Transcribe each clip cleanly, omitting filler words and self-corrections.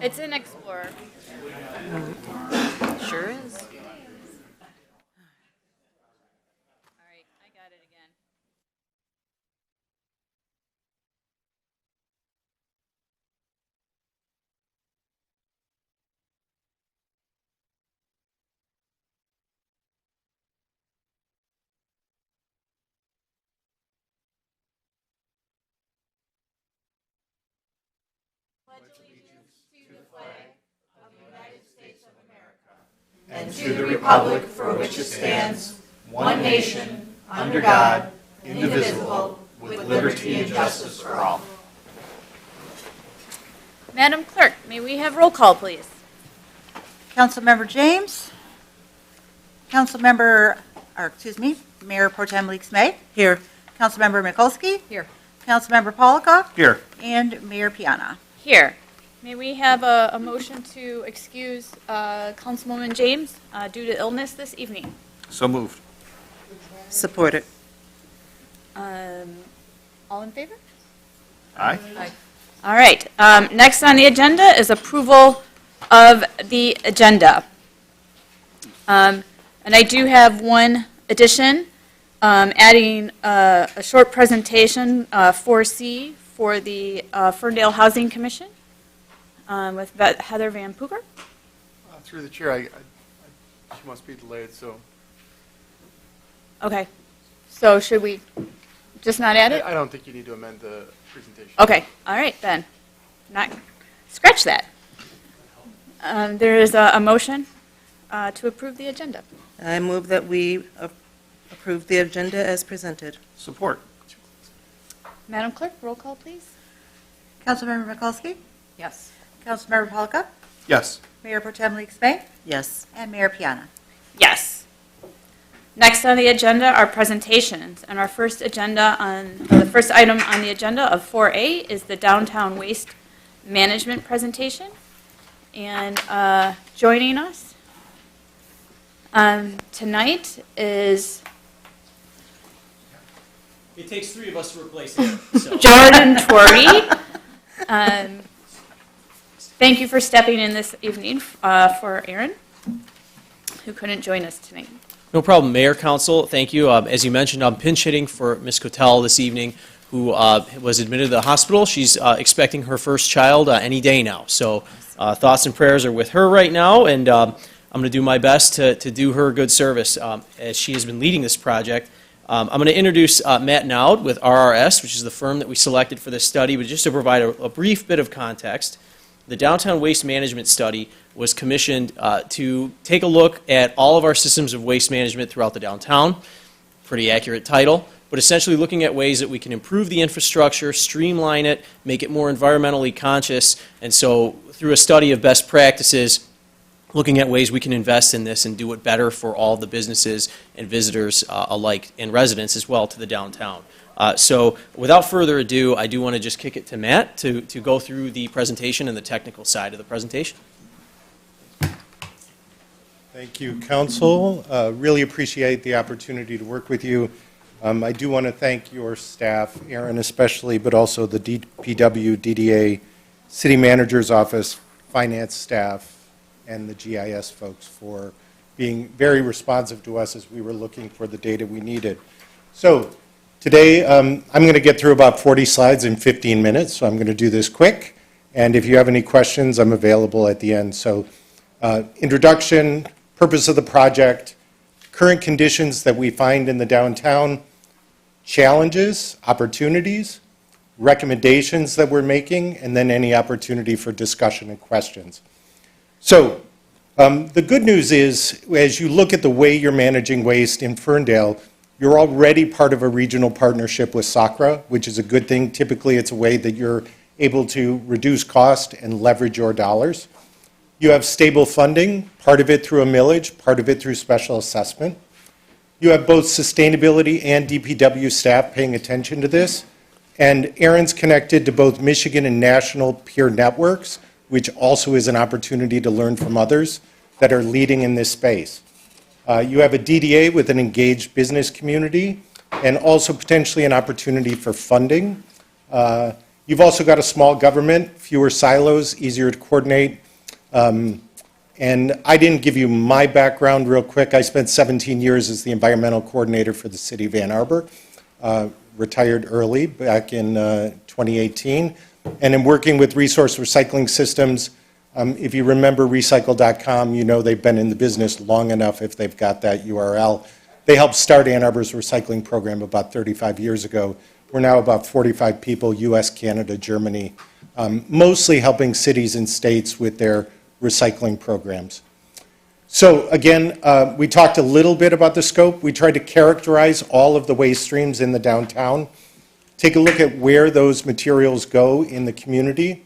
It's in Explorer. Sure is. All right, I got it again. and to the republic for which it stands, one nation, under God, indivisible, with liberty and justice for all. Madam Clerk, may we have roll call, please? Councilmember James. Mayor Pro Tem Leaks May. Here. Councilmember Mikulski. Here. Councilmember Polika. Here. And Mayor Piana. Here. May we have a motion to excuse Councilwoman James due to illness this evening? So moved. Support it. All in favor? Aye. All right. Next on the agenda is approval of the agenda. And I do have one addition, adding a short presentation, 4C, for the Ferndale Housing Commission with Heather Van Pooker. Through the chair, she must be delayed, so. Okay. So should we just not add it? I don't think you need to amend the presentation. Okay. All right, then. Not scratch that. There is a motion to approve the agenda. I move that we approve the agenda as presented. Support. Madam Clerk, roll call, please. Councilmember Mikulski. Yes. Councilmember Polika. Yes. Mayor Pro Tem Leaks May. Yes. And Mayor Piana. Yes. Next on the agenda are presentations, and our first the first item on the agenda of 4A is the downtown waste management presentation. And joining us tonight is It takes three of us to replace him. So. Jordan Torrey. Thank you for stepping in this evening for Aaron, who couldn't join us tonight. No problem, Mayor, Council. Thank you. As you mentioned, I'm pinch hitting for Ms. Cotel this evening, who was admitted to the hospital. She's expecting her first child any day now. So thoughts and prayers are with her right now, and I'm going to do my best to do her good service as she has been leading this project. I'm going to introduce Matt Naud with RRS, which is the firm that we selected for this study, but just to provide a brief bit of context. The Downtown Waste Management Study was commissioned to take a look at all of our systems of waste management throughout the downtown. Pretty accurate title, but essentially looking at ways that we can improve the infrastructure, streamline it, make it more environmentally conscious, and so through a study of best practices, looking at ways we can invest in this and do it better for all the businesses and visitors alike, and residents as well, to the downtown. So without further ado, I do want to just kick it to Matt to go through the presentation and the technical side of the presentation. Thank you, Council. Really appreciate the opportunity to work with you. I do want to thank your staff, Aaron especially, but also the DPW, DDA, City Manager's Office, Finance staff, and the GIS folks for being very responsive to us as we were looking for the data we needed. So today, I'm going to get through about 40 slides in 15 minutes, so I'm going to do this quick. And if you have any questions, I'm available at the end. So introduction, purpose of the project, current conditions that we find in the downtown, challenges, opportunities, recommendations that we're making, and then any opportunity for discussion and questions. So the good news is, as you look at the way you're managing waste in Ferndale, you're already part of a regional partnership with SACRA, which is a good thing. Typically, it's a way that you're able to reduce cost and leverage your dollars. You have stable funding, part of it through a millage, part of it through special assessment. You have both sustainability and DPW staff paying attention to this. And Aaron's connected to both Michigan and national peer networks, which also is an opportunity to learn from others that are leading in this space. You have a DDA with an engaged business community and also potentially an opportunity for funding. You You've also got a small government, fewer silos, easier to coordinate. And I didn't give you my background real quick. I spent 17 years as the environmental coordinator for the city of Ann Arbor, retired early back in 2018. And in working with resource recycling systems, if you remember recycle.com, you know they've been in the business long enough if they've got that URL. They helped start Ann Arbor's recycling program about 35 years ago. We're now about 45 people, US, Canada, Germany, mostly helping cities and states with their recycling programs. So again, we talked a little bit about the scope. We tried to characterize all of the waste streams in the downtown, take a look at where those materials go in the community,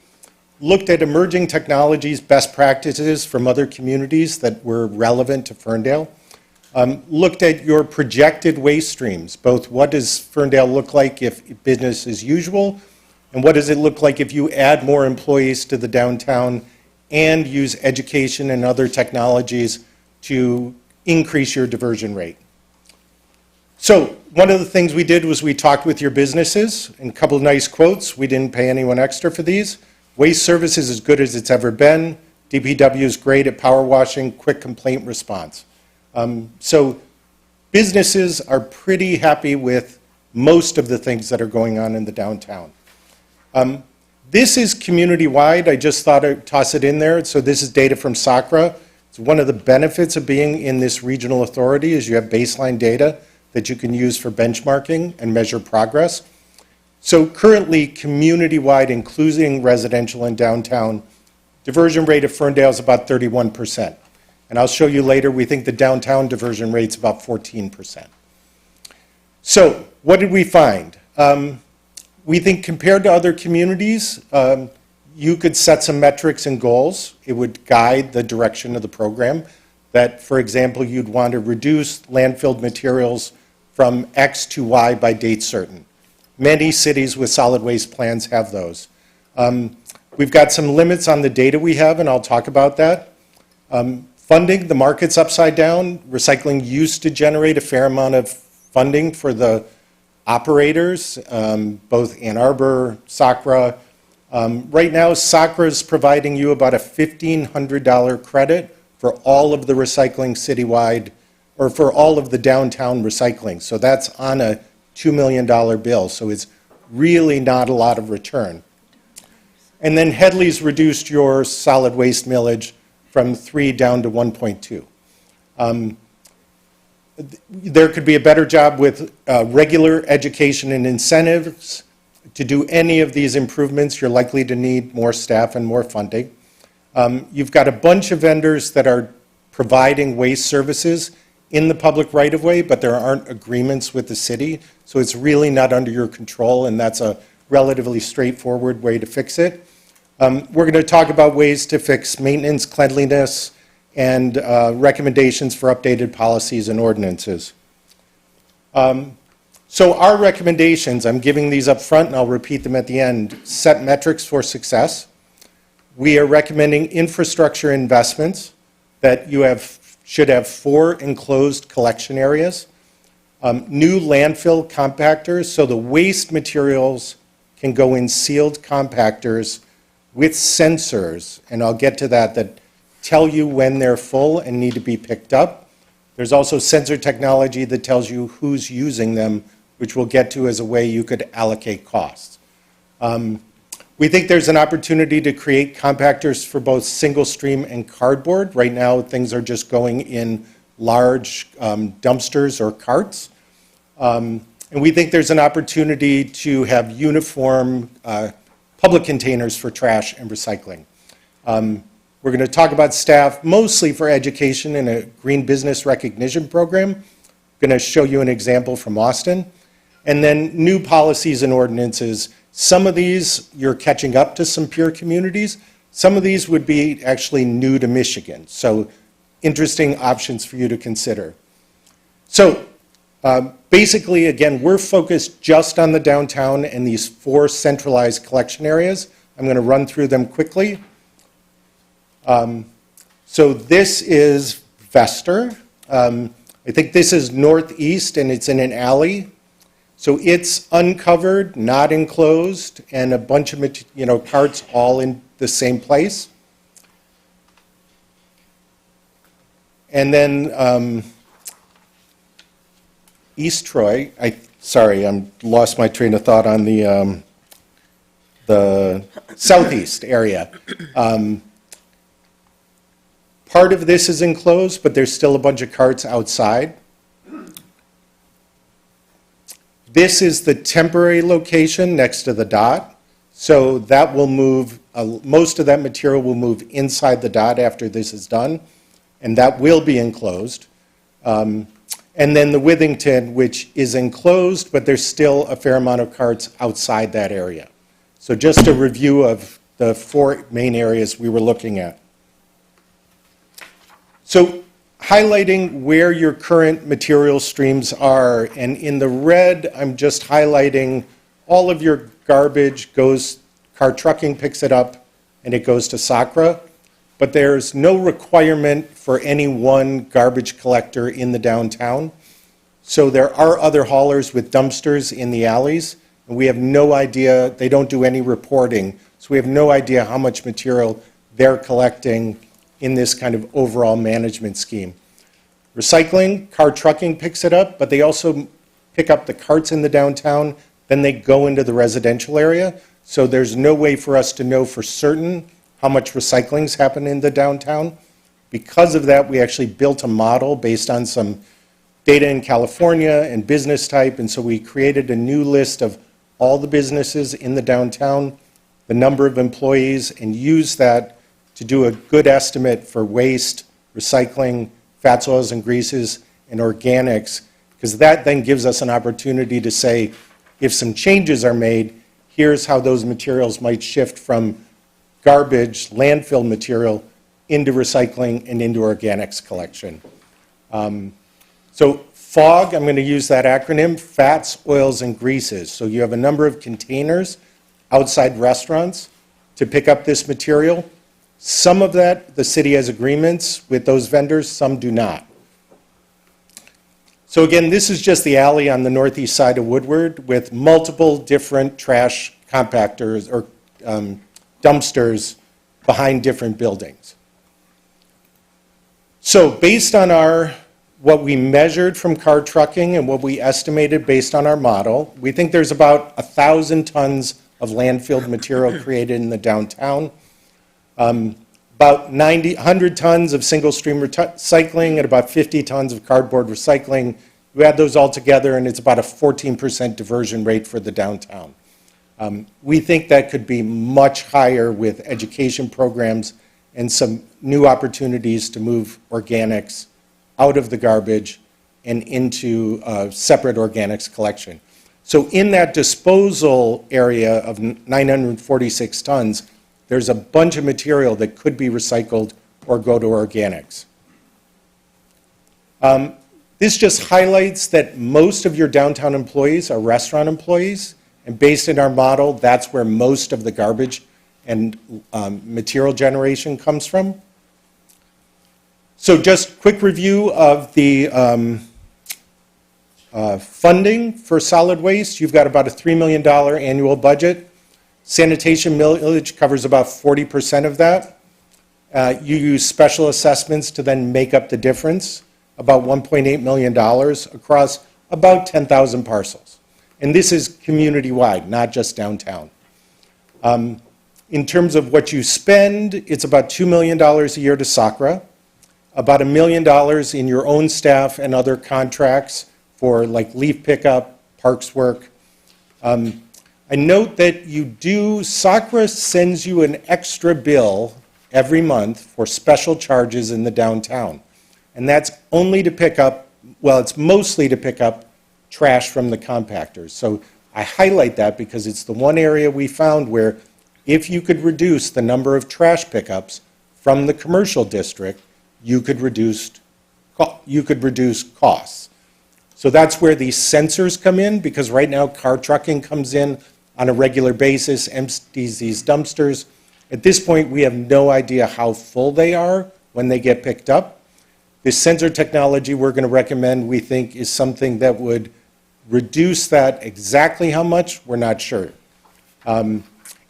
looked at emerging technologies, best practices from other communities that were relevant to Ferndale, looked at your projected waste streams, both what does Ferndale look like if business as usual, and what does it look like if you add more employees to the downtown and use education and other technologies to increase your diversion rate. So one of the things we did was we talked with your businesses, and a couple of nice quotes. We didn't pay anyone extra for these. Waste service is as good as it's ever been. DPW is great at power washing, quick complaint response. So businesses are pretty happy with most of the things that are going on in the downtown. This is community-wide. I just thought I'd toss it in there. So this is data from SACRA. It's one of the benefits of being in this regional authority is you have baseline data that you can use for benchmarking and measure progress. So currently, community-wide, including residential and downtown, diversion rate of Ferndale is about 31%. And I'll show you later, we think the downtown diversion rate's about 14%. So what did we find? We think compared to other communities, you could set some metrics and goals. It would guide the direction of the program. That, for example, you'd want to reduce landfilled materials from X to Y by date certain. Many cities with solid waste plans have those. We've got some limits on the data we have, and I'll talk about that. Funding, the market's upside down. Recycling used to generate a fair amount of funding for the operators, both Ann Arbor, SACRA. Right now, SACRA is providing you about a $1,500 credit for all of the recycling citywide, or for all of the downtown recycling. So that's on a $2 million bill, so it's really not a lot of return. And then Headley's reduced your solid waste millage from 3 down to 1.2. There could be a better job with regular education and incentives. To do any of these improvements, you're likely to need more staff and more funding. You've got a bunch of vendors that are providing waste services in the public right-of-way, but there aren't agreements with the city, so it's really not under your control, and that's a relatively straightforward way to fix it. We're going to talk about ways to fix maintenance, cleanliness, and recommendations for updated policies and ordinances. So our recommendations, I'm giving these up front and I'll repeat them at the end, set metrics for success. We are recommending infrastructure investments that should have 4 enclosed collection areas, new landfill compactors, so the waste materials can go in sealed compactors with sensors, and I'll get to that tell you when they're full and need to be picked up. There's also sensor technology that tells you who's using them, which we'll get to as a way you could allocate costs. We think there's an opportunity to create compactors for both single stream and cardboard. Right now, things are just going in large dumpsters or carts. And we think there's an opportunity to have uniform public containers for trash and recycling. We're going to talk about staff mostly for education in a green business recognition program. I'm going to show you an example from Austin. And then new policies and ordinances. Some of these, you're catching up to some peer communities. Some of these would be actually new to Michigan. So interesting options for you to consider. So basically, again, we're focused just on the downtown and these 4 centralized collection areas. I'm going to run through them quickly. So this is Vester. I think this is northeast and it's in an alley. So it's uncovered, not enclosed, and a bunch of, carts all in the same place. And then East Troy, I'm lost my train of thought on the southeast area. Part of this is enclosed, but there's still a bunch of carts outside. This is the temporary location next to the dot. So that will move, most of that material will move inside the dot after this is done, and that will be enclosed. And then the Withington, which is enclosed, but there's still a fair amount of carts outside that area. So just a review of the 4 main areas we were looking at. So highlighting where your current material streams are, and in the red, I'm just highlighting all of your garbage goes, car trucking picks it up, and it goes to SACRA, but there's no requirement for any one garbage collector in the downtown. So there are other haulers with dumpsters in the alleys, and we have no idea, they don't do any reporting, so we have no idea how much material they're collecting in this kind of overall management scheme. Recycling, car trucking picks it up, but they also pick up the carts in the downtown, then they go into the residential area. So there's no way for us to know for certain how much recycling's happening in the downtown. Because of that, we actually built a model based on some data in California and business type, and so we created a new list of all the businesses in the downtown, the number of employees, and used that to do a good estimate for waste, recycling, fats, oils, and greases, and organics, because that then gives us an opportunity to say, if some changes are made, here's how those materials might shift from garbage, landfill material, into recycling and into organics collection. So FOG, I'm going to use that acronym, fats, oils, and greases. So you have a number of containers outside restaurants to pick up this material. Some of that, the city has agreements with those vendors, some do not. So again, this is just the alley on the northeast side of Woodward with multiple different trash compactors or dumpsters behind different buildings. So based on what we measured from car trucking and what we estimated based on our model, we think there's about 1,000 tons of landfill material created in the downtown. About 100 tons of single-stream recycling and about 50 tons of cardboard recycling. You add those all together, and it's about a 14% diversion rate for the downtown. We think that could be much higher with education programs and some new opportunities to move organics out of the garbage and into separate organics collection. So in that disposal area of 946 tons, there's a bunch of material that could be recycled or go to organics. This just highlights that most of your downtown employees are restaurant employees, and based in our model, that's where most of the garbage and material generation comes from. So just quick review of the funding for solid waste. You've got about a $3 million annual budget. Sanitation millage covers about 40% of that. You use special assessments to then make up the difference, about $1.8 million across about 10,000 parcels. And this is community-wide, not just downtown. In terms of what you spend, it's about $2 million a year to SACRA, about $1 million in your own staff and other contracts for like leaf pickup, parks work. I note that SACRA sends you an extra bill every month for special charges in the downtown. And that's only to pick up, well, it's mostly to pick up trash from the compactors. So I highlight that because it's the one area we found where if you could reduce the number of trash pickups from the commercial district, you could reduce costs. So that's where these sensors come in, because right now car trucking comes in on a regular basis, empties these dumpsters. At this point, we have no idea how full they are when they get picked up. This sensor technology we're going to recommend, we think, is something that would reduce that exactly how much, we're not sure. And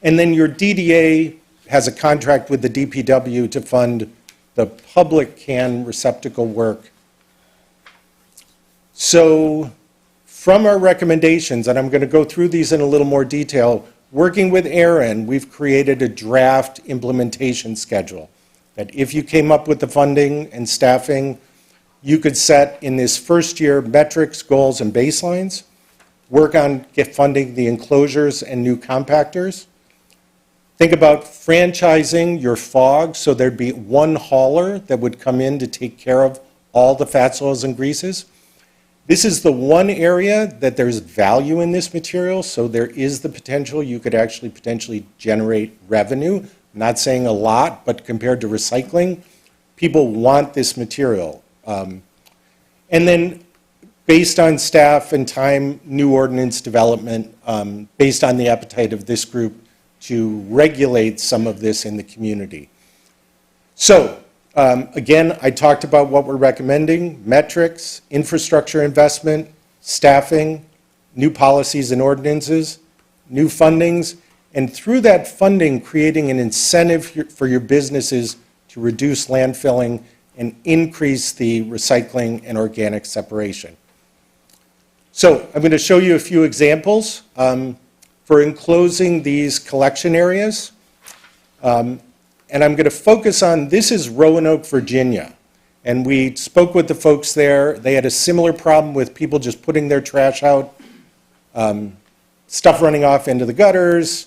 then your DDA has a contract with the DPW to fund the public can receptacle work. So from our recommendations, and I'm going to go through these in a little more detail, working with Aaron, we've created a draft implementation schedule that if you came up with the funding and staffing, you could set in this first year metrics, goals, and baselines, work on funding the enclosures and new compactors. Think about franchising your fog, so there'd be one hauler that would come in to take care of all the fats, oils, and greases. This is the one area that there's value in this material, so there is the potential you could actually potentially generate revenue. I'm not saying a lot, but compared to recycling, people want this material. And then based on staff and time, new ordinance development, based on the appetite of this group to regulate some of this in the community. So, again, I talked about what we're recommending: metrics, infrastructure investment, staffing, new policies and ordinances, new fundings, and through that funding, creating an incentive for your businesses to reduce landfilling and increase the recycling and organic separation. So I'm going to show you a few examples for enclosing these collection areas. And I'm going to focus on, this is Roanoke, Virginia. And we spoke with the folks there. They had a similar problem with people just putting their trash out, stuff running off into the gutters.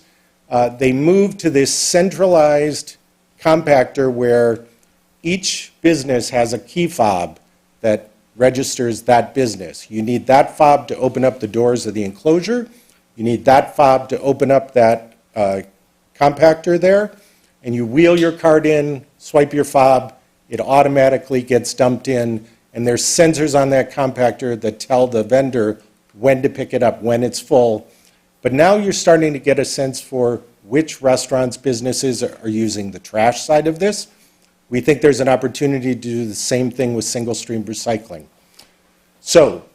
They moved to this centralized compactor where each business has a key fob that registers that business. You need that fob to open up the doors of the enclosure. You need that fob to open up that compactor there. And you wheel your cart in, swipe your fob, it automatically gets dumped in, and there's sensors on that compactor that tell the vendor when to pick it up, when it's full. But now you're starting to get a sense for which restaurants, businesses are using the trash side of this. We think there's an opportunity to do the same thing with single-stream recycling. So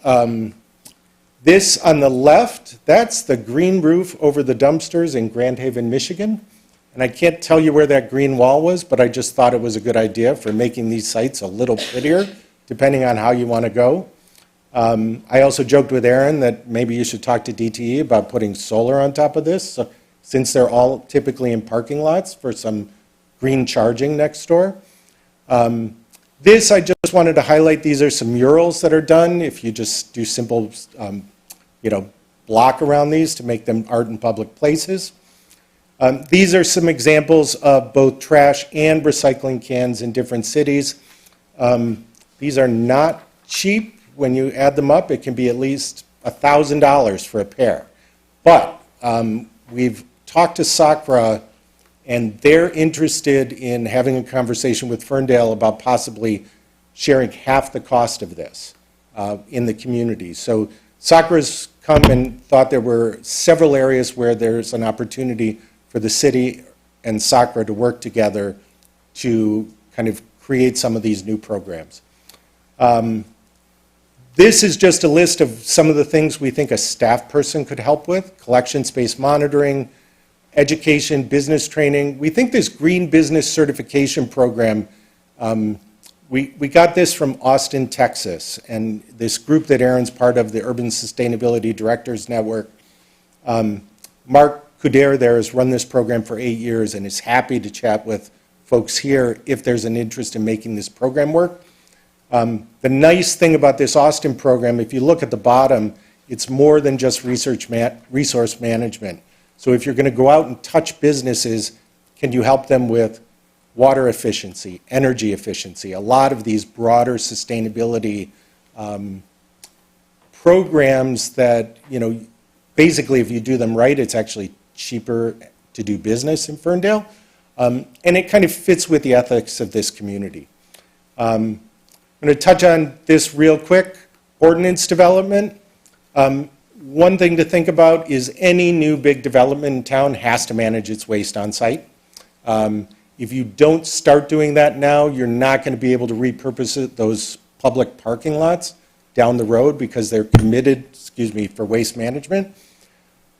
this on the left, that's the green roof over the dumpsters in Grand Haven, Michigan. And I can't tell you where that green wall was, but I just thought it was a good idea for making these sites a little prettier, depending on how you want to go. I also joked with Aaron that maybe you should talk to DTE about putting solar on top of this, since they're all typically in parking lots, for some green charging next door. This, I just wanted to highlight, these are some murals that are done. If you just do simple, block around these to make them art in public places. These are some examples of both trash and recycling cans in different cities. These are not cheap. When you add them up, it can be at least $1,000 for a pair. But we've talked to Sacra, and they're interested in having a conversation with Ferndale about possibly sharing half the cost of this in the community. So Sacra's come and thought there were several areas where there's an opportunity for the city and Sacra to work together to kind of create some of these new programs. This is just a list of some of the things we think a staff person could help with: collection space monitoring, education, business training. We think this green business certification program, we got this from Austin, Texas, and this group that Aaron's part of, the Urban Sustainability Directors Network. Mark Kuder there has run this program for 8 years and is happy to chat with folks here if there's an interest in making this program work. The nice thing about this Austin program, if you look at the bottom, it's more than just resource management. So if you're going to go out and touch businesses, can you help them with water efficiency, energy efficiency, a lot of these broader sustainability programs that, basically if you do them right, it's actually cheaper to do business in Ferndale. And it kind of fits with the ethics of this community. I'm going to touch on this real quick. Ordinance development. One thing to think about is any new big development in town has to manage its waste on site. If you don't start doing that now, you're not going to be able to repurpose those public parking lots down the road because they're committed, for waste management.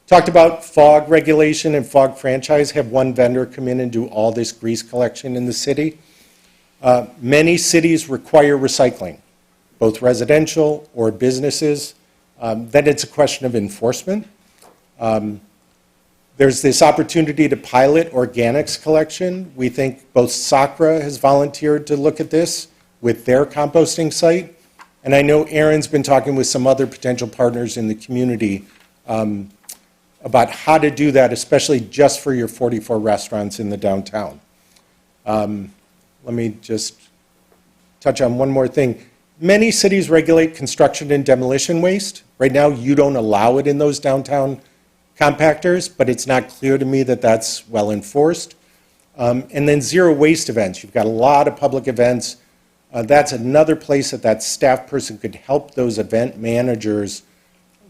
Talked about fog regulation and fog franchise, have one vendor come in and do all this grease collection in the city. Many cities require recycling, both residential or businesses. Then it's a question of enforcement. There's this opportunity to pilot organics collection. We think both SACRA has volunteered to look at this with their composting site. And I know Aaron's been talking with some other potential partners in the community about how to do that, especially just for your 44 restaurants in the downtown. Let me just touch on one more thing. Many cities regulate construction and demolition waste. Right now, you don't allow it in those downtown compactors, but it's not clear to me that that's well enforced. And then zero waste events. You've got a lot of public events. That's another place that staff person could help those event managers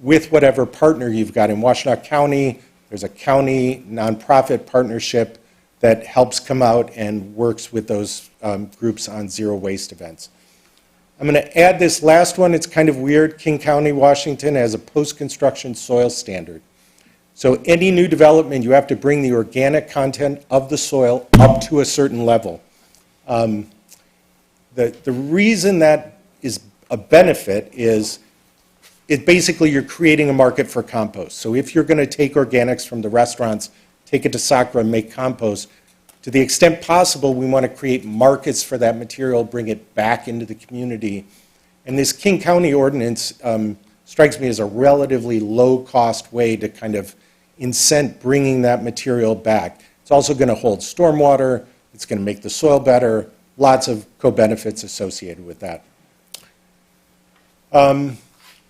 with whatever partner you've got. In Washtenaw County, there's a county nonprofit partnership that helps come out and works with those groups on zero waste events. I'm going to add this last one. It's kind of weird. King County, Washington has a post-construction soil standard. So any new development, you have to bring the organic content of the soil up to a certain level. The reason that is a benefit is basically you're creating a market for compost. So if you're going to take organics from the restaurants, take it to SACRA and make compost, to the extent possible, we want to create markets for that material, bring it back into the community. And this King County ordinance strikes me as a relatively low-cost way to kind of incent bringing that material back. It's also going to hold stormwater. It's going to make the soil better. Lots of co-benefits associated with that.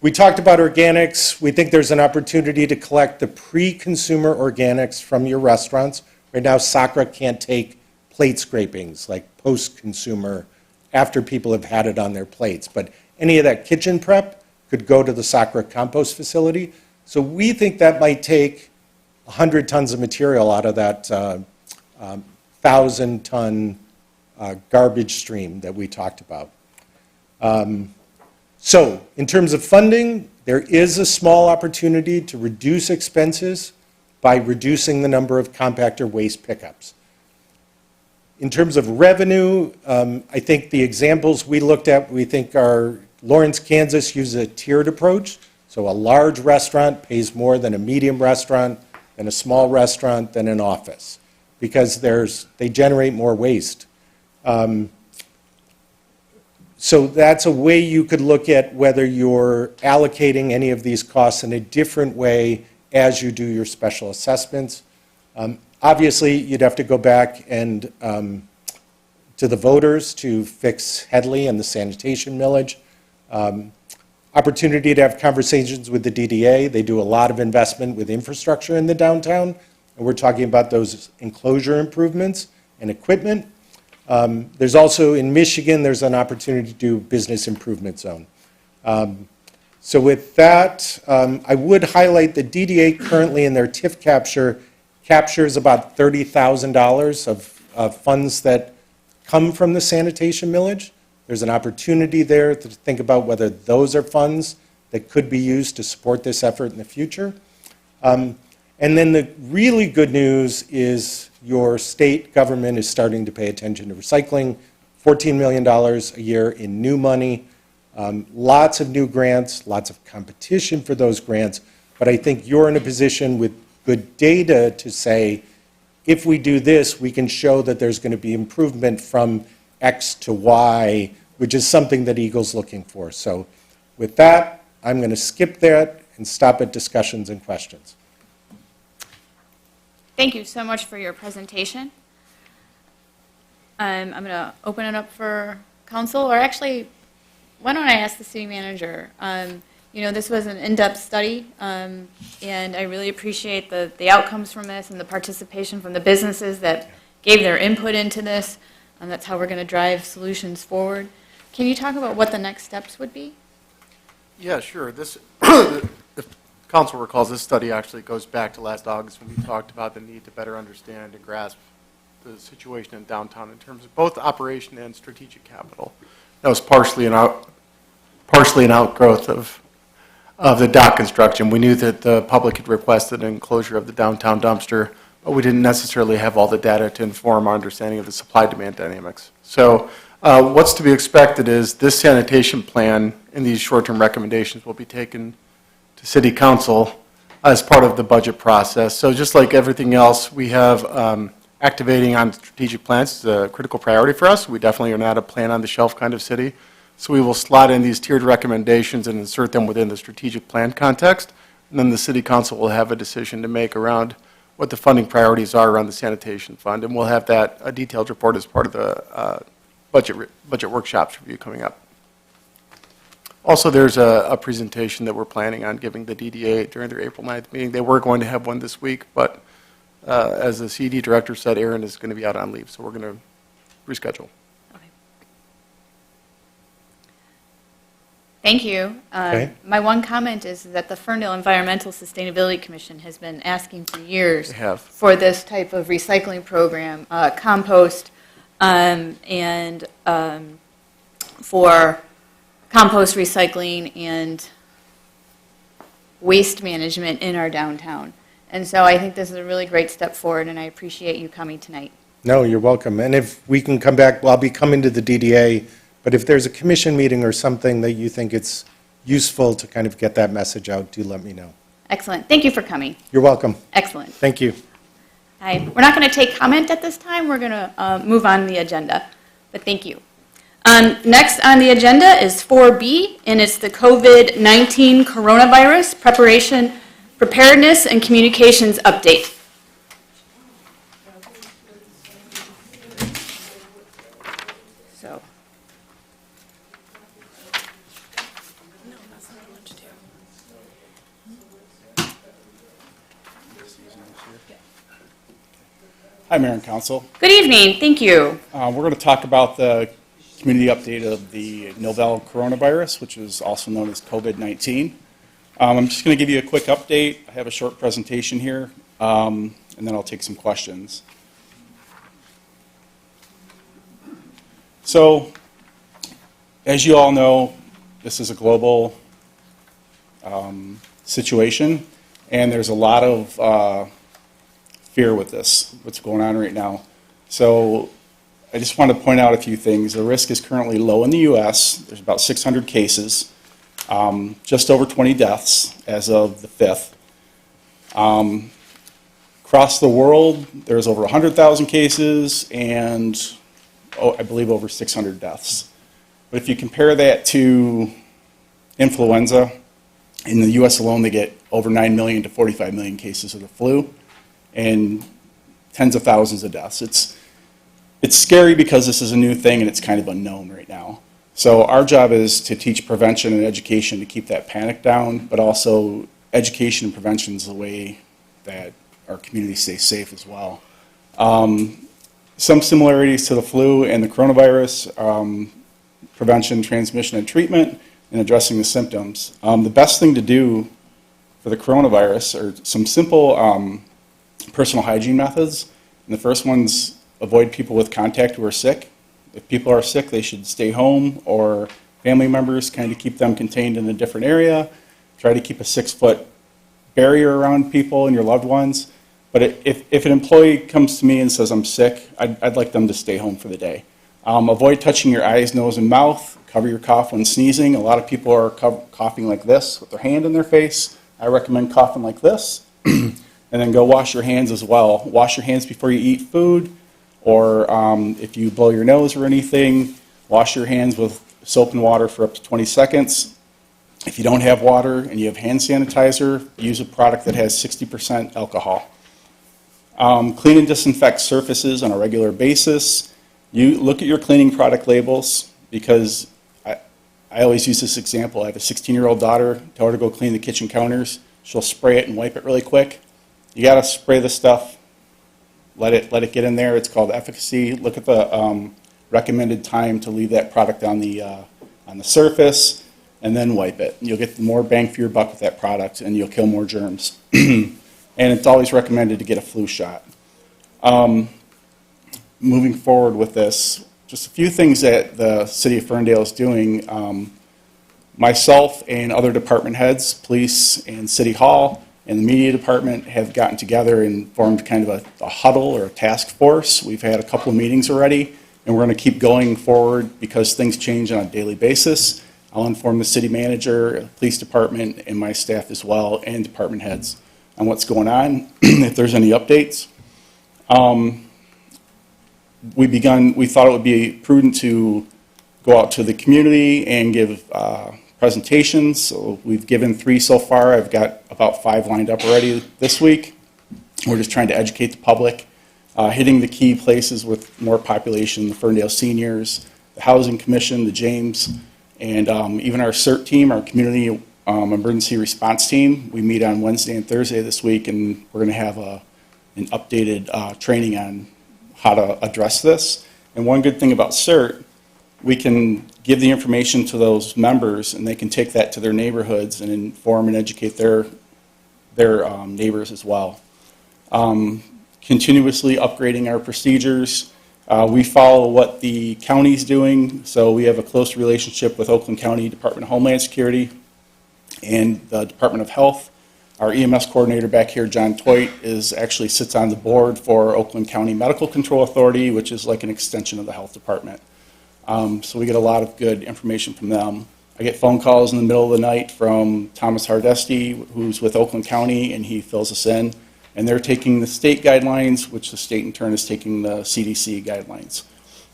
We talked about organics. We think there's an opportunity to collect the pre-consumer organics from your restaurants. Right now, SACRA can't take plate scrapings, like post-consumer, after people have had it on their plates. But any of that kitchen prep could go to the SACRA compost facility. So we think that might take 100 tons of material out of that 1,000-ton garbage stream that we talked about. So in terms of funding, there is a small opportunity to reduce expenses by reducing the number of compactor waste pickups. In terms of revenue, I think the examples we looked at, we think are Lawrence, Kansas uses a tiered approach. So a large restaurant pays more than a medium restaurant, than a small restaurant, than an office, because they generate more waste. So that's a way you could look at whether you're allocating any of these costs in a different way as you do your special assessments. Obviously, you'd have to go back and to the voters to fix Headley and the sanitation millage. Opportunity to have conversations with the DDA. They do a lot of investment with infrastructure in the downtown, and we're talking about those enclosure improvements and equipment. There's also, in Michigan, there's an opportunity to do business improvement zone. So with that, I would highlight the DDA currently in their TIF captures about $30,000 of funds that come from the sanitation millage. There's an opportunity there to think about whether those are funds that could be used to support this effort in the future. And then the really good news is your state government is starting to pay attention to recycling, $14 million a year in new money, lots of new grants, lots of competition for those grants, but I think you're in a position with good data to say, if we do this, we can show that there's going to be improvement from X to Y, which is something that Eagle's looking for. So with that, I'm going to skip that and stop at discussions and questions. Thank you so much for your presentation. I'm going to open it up for council, or actually, why don't I ask the city manager? This was an in-depth study, and I really appreciate the outcomes from this and the participation from the businesses that gave their input into this, and that's how we're going to drive solutions forward. Can you talk about what the next steps would be? Yeah, sure. This, if council recalls, this study actually goes back to last August when we talked about the need to better understand and grasp the situation in downtown in terms of both operation and strategic capital. That was partially partially an outgrowth of the dock construction. We knew that the public had requested an enclosure of the downtown dumpster, but we didn't necessarily have all the data to inform our understanding of the supply-demand dynamics. So what's to be expected is this sanitation plan and these short-term recommendations will be taken to City Council as part of the budget process. So just like everything else, we have activating on strategic plans is a critical priority for us. We definitely are not a plan-on-the-shelf kind of city. So we will slot in these tiered recommendations and insert them within the strategic plan context. And then the City Council will have a decision to make around what the funding priorities are around the sanitation fund. And we'll have that, a detailed report as part of the budget workshops review coming up. Also, there's a presentation that we're planning on giving the DDA during their April 9th meeting. They were going to have one this week, but as the CD director said, Aaron is going to be out on leave, so we're going to reschedule. Thank you. Okay. My one comment is that the Ferndale Environmental Sustainability Commission has been asking for years They have. for this type of recycling program, compost, and for compost recycling and waste management in our downtown. And so I think this is a really great step forward, and I appreciate you coming tonight. No, you're welcome. And if we can come back, well, I'll be coming to the DDA, but if there's a commission meeting or something that you think it's useful to kind of get that message out, do let me know. Excellent. Thank you for coming. You're welcome. Excellent. Thank you. Hi. We're not going to take comment at this time. We're going to move on the agenda, but thank you. Next on the agenda is 4B, and it's the COVID-19 coronavirus preparedness and communications update. So. Hi, Mayor and Council. Good evening. Thank you. We're going to talk about the community update of the novel coronavirus, which is also known as COVID-19. I'm just going to give you a quick update. I have a short presentation here, and then I'll take some questions. So, as you all know, this is a global situation, and there's a lot of fear with this, what's going on right now. So I just want to point out a few things. The risk is currently low in the U.S. There's about 600 cases, just over 20 deaths as of the 5th. Across the world, there's over 100,000 cases and, I believe, over 600 deaths. But if you compare that to influenza, in the U.S. alone, they get over 9 million to 45 million cases of the flu and tens of thousands of deaths. It's scary because this is a new thing and it's kind of unknown right now. So our job is to teach prevention and education to keep that panic down, but also education and prevention is the way that our community stays safe as well. Some similarities to the flu and the coronavirus, prevention, transmission, and treatment, and addressing the symptoms. The best thing to do for the coronavirus are some simple personal hygiene methods. And the first one's avoid people with contact who are sick. If people are sick, they should stay home, or family members kind of keep them contained in a different area. Try to keep a 6-foot barrier around people and your loved ones. But if an employee comes to me and says, I'm sick, I'd like them to stay home for the day. Avoid touching your eyes, nose, and mouth. Cover your cough when sneezing. A lot of people are coughing like this with their hand in their face. I recommend coughing like this. And then go wash your hands as well. Wash your hands before you eat food, or if you blow your nose or anything, wash your hands with soap and water for up to 20 seconds. If you don't have water and you have hand sanitizer, use a product that has 60% alcohol. Clean and disinfect surfaces on a regular basis. You look at your cleaning product labels, because I always use this example. I have a 16-year-old daughter. Tell her to go clean the kitchen counters. She'll spray it and wipe it really quick. You got to spray the stuff, let it get in there. It's called efficacy. Look at the recommended time to leave that product on the surface, and then wipe it. You'll get more bang for your buck with that product, and you'll kill more germs. And it's always recommended to get a flu shot. Moving forward with this, just a few things that the City of Ferndale is doing. Myself and other department heads, police and city hall, and the media department have gotten together and formed kind of a huddle or a task force. We've had a couple of meetings already, and we're going to keep going forward because things change on a daily basis. I'll inform the city manager, the police department, and my staff as well, and department heads on what's going on, if there's any updates. We thought it would be prudent to go out to the community and give presentations. So we've given 3 so far. I've got about 5 lined up already this week. We're just trying to educate the public, hitting the key places with more population, the Ferndale seniors, the Housing Commission, the James, and even our CERT team, our community emergency response team. We meet on Wednesday and Thursday this week, and we're going to have an updated training on how to address this. And one good thing about CERT, we can give the information to those members, and they can take that to their neighborhoods and inform and educate their neighbors as well. Continuously upgrading our procedures. We follow what the county's doing, so we have a close relationship with Oakland County Department of Homeland Security and the Department of Health. Our EMS coordinator back here, John Toit, actually sits on the board for Oakland County Medical Control Authority, which is like an extension of the health department. So we get a lot of good information from them. I get phone calls in the middle of the night from Thomas Hardesty, who's with Oakland County, and he fills us in. And they're taking the state guidelines, which the state in turn is taking the CDC guidelines.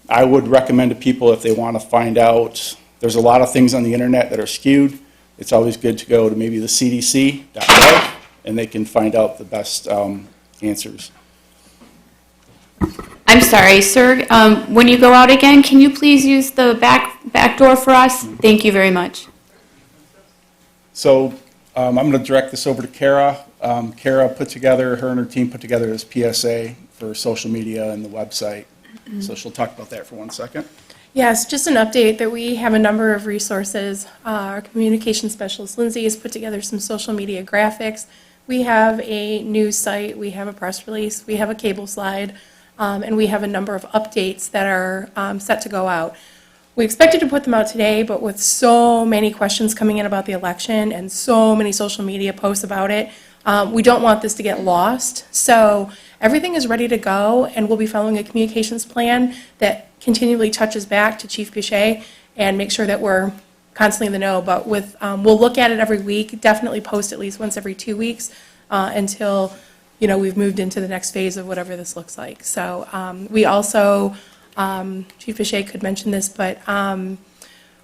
I would recommend to people, if they want to find out, there's a lot of things on the internet that are skewed. It's always good to go to maybe the cdc.gov, and they can find out the best answers. I'm sorry, sir. When you go out again, can you please use the back door for us? Thank you very much. So I'm going to direct this over to Kara. Kara put together, her and her team put together this PSA for social media and the website. So she'll talk about that for 1 second. Yes, just an update that we have a number of resources. Our communication specialist, Lindsay, has put together some social media graphics. We have a news site, we have a press release, we have a cable slide, and we have a number of updates that are set to go out. We expected to put them out today, but with so many questions coming in about the election and so many social media posts about it, we don't want this to get lost. So everything is ready to go, and we'll be following a communications plan that continually touches back to Chief Pichet and make sure that we're constantly in the know. But we'll look at it every week, definitely post at least once every 2 weeks until we've moved into the next phase of whatever this looks like. So we also, Chief Pichet could mention this, but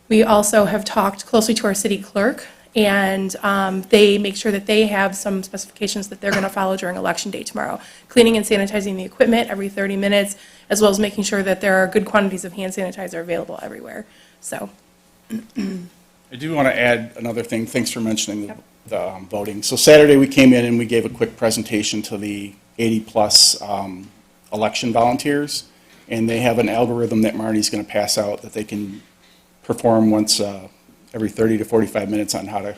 we also have talked closely to our city clerk, and they make sure that they have some specifications that they're going to follow during Election Day tomorrow. Cleaning and sanitizing the equipment every 30 minutes, as well as making sure that there are good quantities of hand sanitizer available everywhere. So. I do want to add another thing. Thanks for mentioning the voting. So Saturday we came in and we gave a quick presentation to the 80-plus election volunteers, and they have an algorithm that Marnie's going to pass out that they can perform once every 30 to 45 minutes on how to,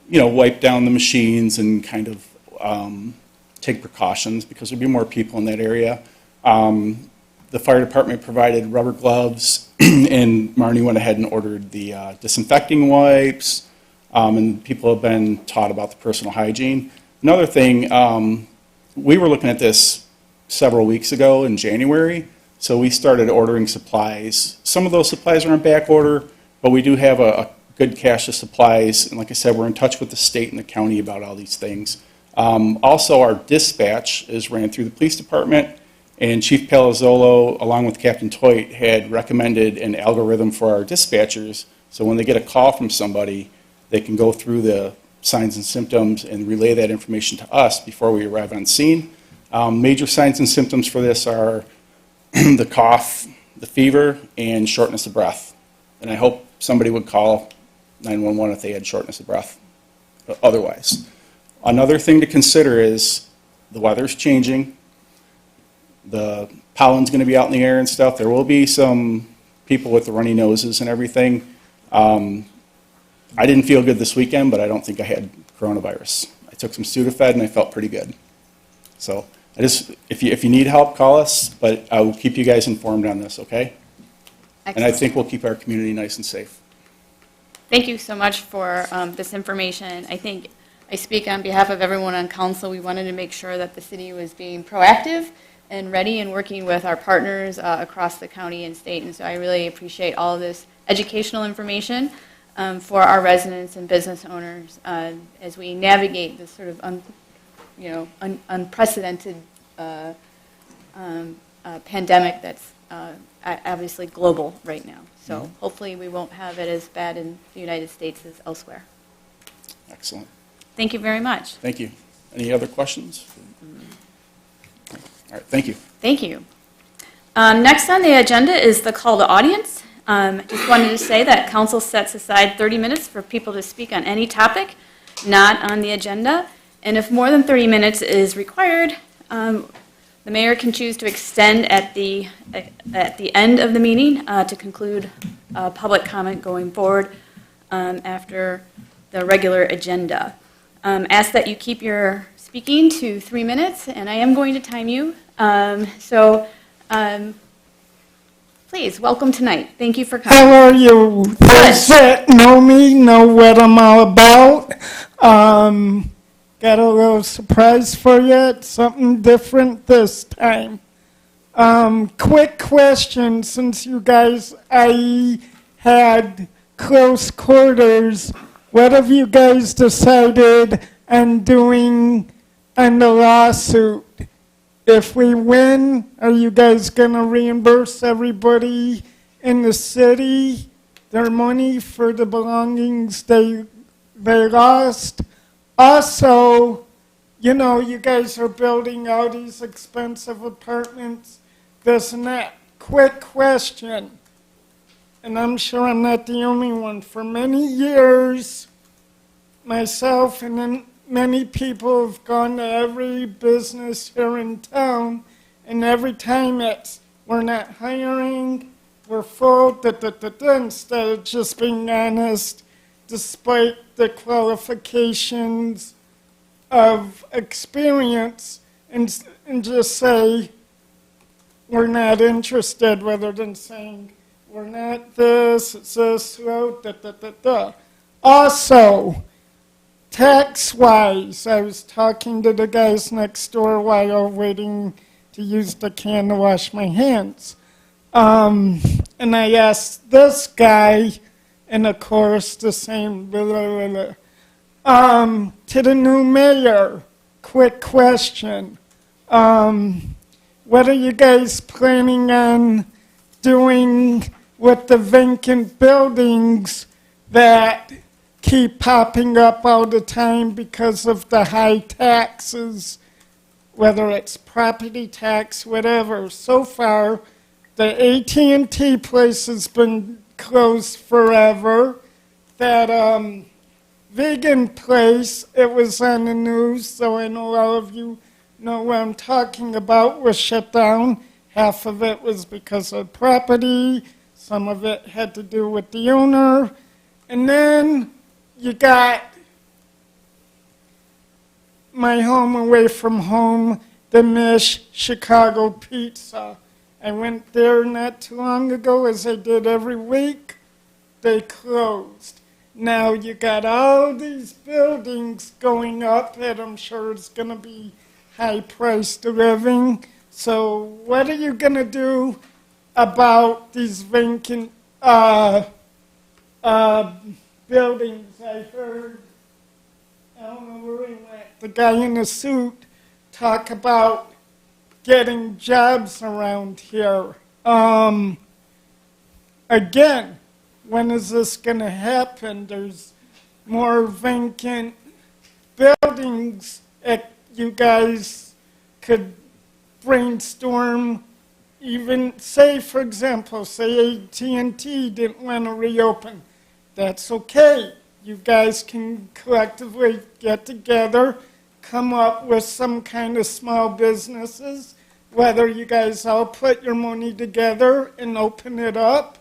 wipe down the machines and kind of take precautions because there'll be more people in that area. The fire department provided rubber gloves, and Marnie went ahead and ordered the disinfecting wipes, and people have been taught about the personal hygiene. Another thing, we were looking at this several weeks ago in January, so we started ordering supplies. Some of those supplies are on back order, but we do have a good cache of supplies, and like I said, we're in touch with the state and the county about all these things. Also, our dispatch is ran through the police department, and Chief Palazzolo, along with Captain Toit, had recommended an algorithm for our dispatchers, so when they get a call from somebody, they can go through the signs and symptoms and relay that information to us before we arrive on scene. Major signs and symptoms for this are the cough, the fever, and shortness of breath. And I hope somebody would call 911 if they had shortness of breath otherwise. Another thing to consider is the weather's changing. The pollen's going to be out in the air and stuff. There will be some people with the runny noses and everything. I didn't feel good this weekend, but I don't think I had coronavirus. I took some Sudafed and I felt pretty good. So if you need help, call us, but I will keep you guys informed on this, okay? And I think we'll keep our community nice and safe. Thank you so much for this information. I think I speak on behalf of everyone on council. We wanted to make sure that the city was being proactive and ready and working with our partners across the county and state. And so I really appreciate all of this educational information for our residents and business owners as we navigate this sort of unprecedented pandemic that's obviously global right now. So hopefully we won't have it as bad in the United States as elsewhere. Excellent. Thank you very much. Thank you. Any other questions? All right, thank you. Thank you. Next on the agenda is the call to audience. Just wanted to say that council sets aside 30 minutes for people to speak on any topic not on the agenda. And if more than 30 minutes is required, the mayor can choose to extend at the end of the meeting to conclude public comment going forward after the regular agenda. Ask that you keep your speaking to 3 minutes, and I am going to time you. Please, welcome tonight. Thank you for coming. How are you? Those that know me know what I'm all about. Got a little surprise for you. It's something different this time. Quick question, since you guys, I had close quarters, what have you guys decided on doing on the lawsuit? If we win, are you guys going to reimburse everybody in the city their money for the belongings they lost? Also, you know, you guys are building all these expensive apartments, this and that. Quick question, and I'm sure I'm not the only one. For many years, myself and then many people have gone to every business here in town, and every time it's, we're not hiring, we're full, instead of just being honest, despite the qualifications of experience, and just say, we're not interested, rather than saying, we're not this, it's this, Also, tax-wise, I was talking to the guys next door while waiting to use the can to wash my hands. And I asked this guy, and of course the same, to the new mayor, quick question. What are you guys planning on doing with the vacant buildings that keep popping up all the time because of the high taxes, whether it's property tax, whatever? So far, the AT&T place has been closed forever. That vegan place, it was on the news, so I know all of you know what I'm talking about, was shut down. Half of it was because of property, some of it had to do with the owner. And then you got my home away from home, the Mish Chicago Pizza. I went there not too long ago, as I did every week. They closed. Now you got all these buildings going up that I'm sure is going to be high-priced living. So what are you going to do about these vacant buildings? I heard, I don't know where he went, the guy in the suit talk about getting jobs around here. Again, when is this going to happen? There's more vacant buildings that you guys could brainstorm. Even say, for example, say AT&T didn't want to reopen. That's okay. You guys can collectively get together, come up with some kind of small businesses, whether you guys all put your money together and open it up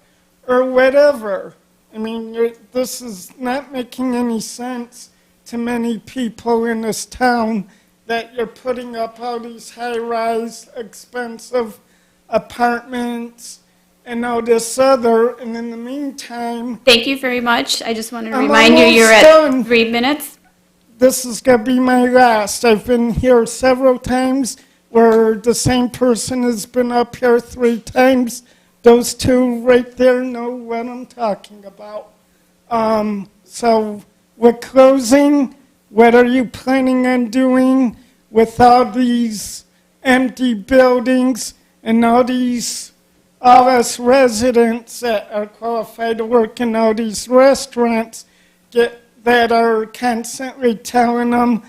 or whatever. I mean, this is not making any sense to many people in this town that you're putting up all these high-rise, expensive apartments and now this other, and in the meantime, Thank you very much. I just wanted to I'm remind you, you're almost at done. 3 minutes. this is going to be my last. I've been here several times where the same person has been up here 3 times. Those two right there know what I'm talking about. So with closing, what are you planning on doing with all these empty buildings and all us residents that are qualified to work in all these restaurants that are constantly telling them,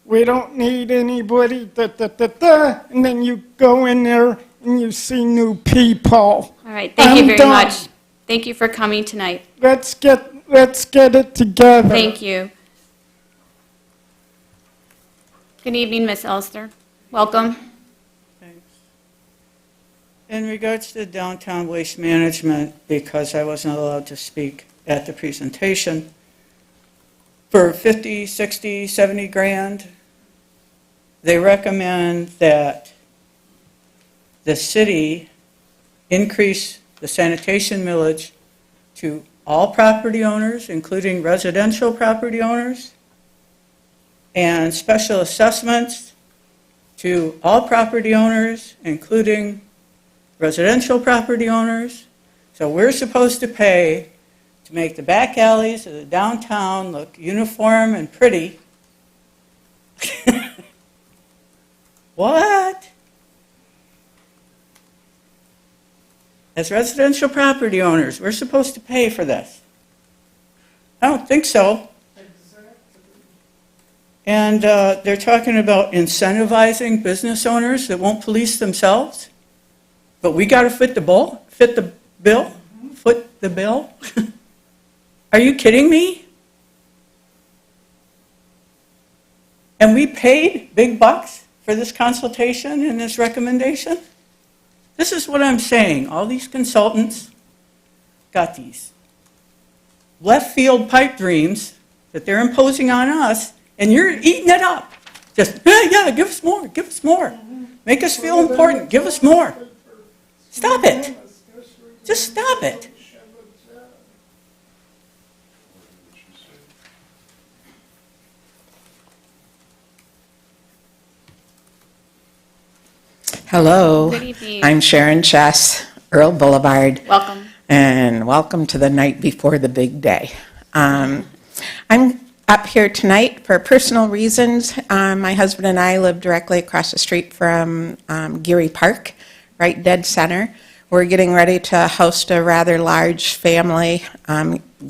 we don't need anybody, and then you go in there and you see new people. All right, thank you I'm very done. much. Thank you for coming tonight. Let's get it together. Thank you. Good evening, Miss Elster. Welcome. Thanks. In regards to downtown waste management, because I wasn't allowed to speak at the presentation, for 50, 60, 70 grand, they recommend that the city increase the sanitation millage to all property owners, including residential property owners, and special assessments to all property owners, including residential property owners. So we're supposed to pay to make the back alleys of the downtown look uniform and pretty. What? As residential property owners, we're supposed to pay for this. I don't think so. And they're talking about incentivizing business owners that won't police themselves. But we got to fit the bill? Foot the bill? Are you kidding me? And we paid big bucks for this consultation and this recommendation? This is what I'm saying. All these consultants got these left field pipe dreams that they're imposing on us, and you're eating it up. Just, yeah, give us more, give us more. Make us feel important, give us more. Stop it. Just stop it. Hello. Good evening. I'm Sharon Chess, Earl Boulevard, Welcome. and welcome to the night before the big day. I'm up here tonight for personal reasons. My husband and I live directly across the street from Geary Park, right dead center. We're getting ready to host a rather large family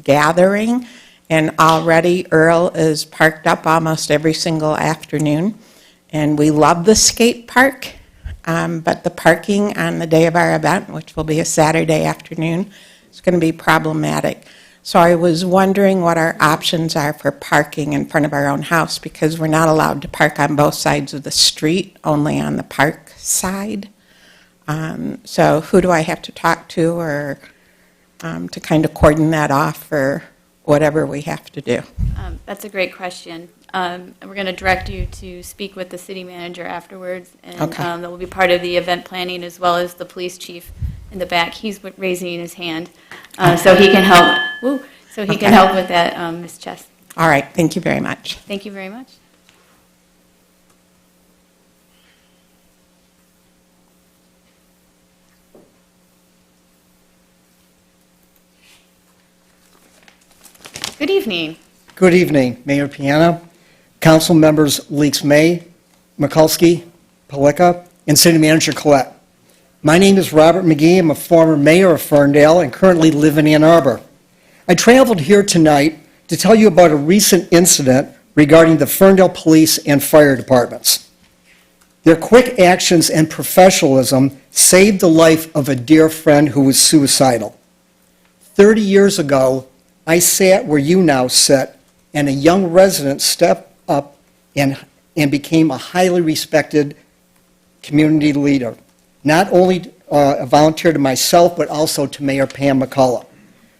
gathering, and already Earl is parked up almost every single afternoon. And we love the skate park. But the parking on the day of our event, which will be a Saturday afternoon, is going to be problematic. So I was wondering what our options are for parking in front of our own house, because we're not allowed to park on both sides of the street, only on the park side. So who do I have to talk to, or to kind of cordon that off for whatever we have to do? That's a great question. We're going to direct you to speak with the city manager afterwards, and Okay. that will be part of the event planning, as well as the police chief in the back. He's raising his hand, so he can help. Woo, so he can help with that, Ms. Chess. All right, thank you very much. Thank you very much. Good evening. Good evening, Mayor Piana, Council members Leaks May, Mikulski, Palika, and City Manager Collette. My name is Robert McGee. I'm a former mayor of Ferndale and currently live in Ann Arbor. I traveled here tonight to tell you about a recent incident regarding the Ferndale Police and Fire Departments. Their quick actions and professionalism saved the life of a dear friend who was suicidal. 30 years ago, I sat where you now sit, and a young resident stepped up and became a highly respected community leader. Not only a volunteer to myself, but also to Mayor Pam McCullough.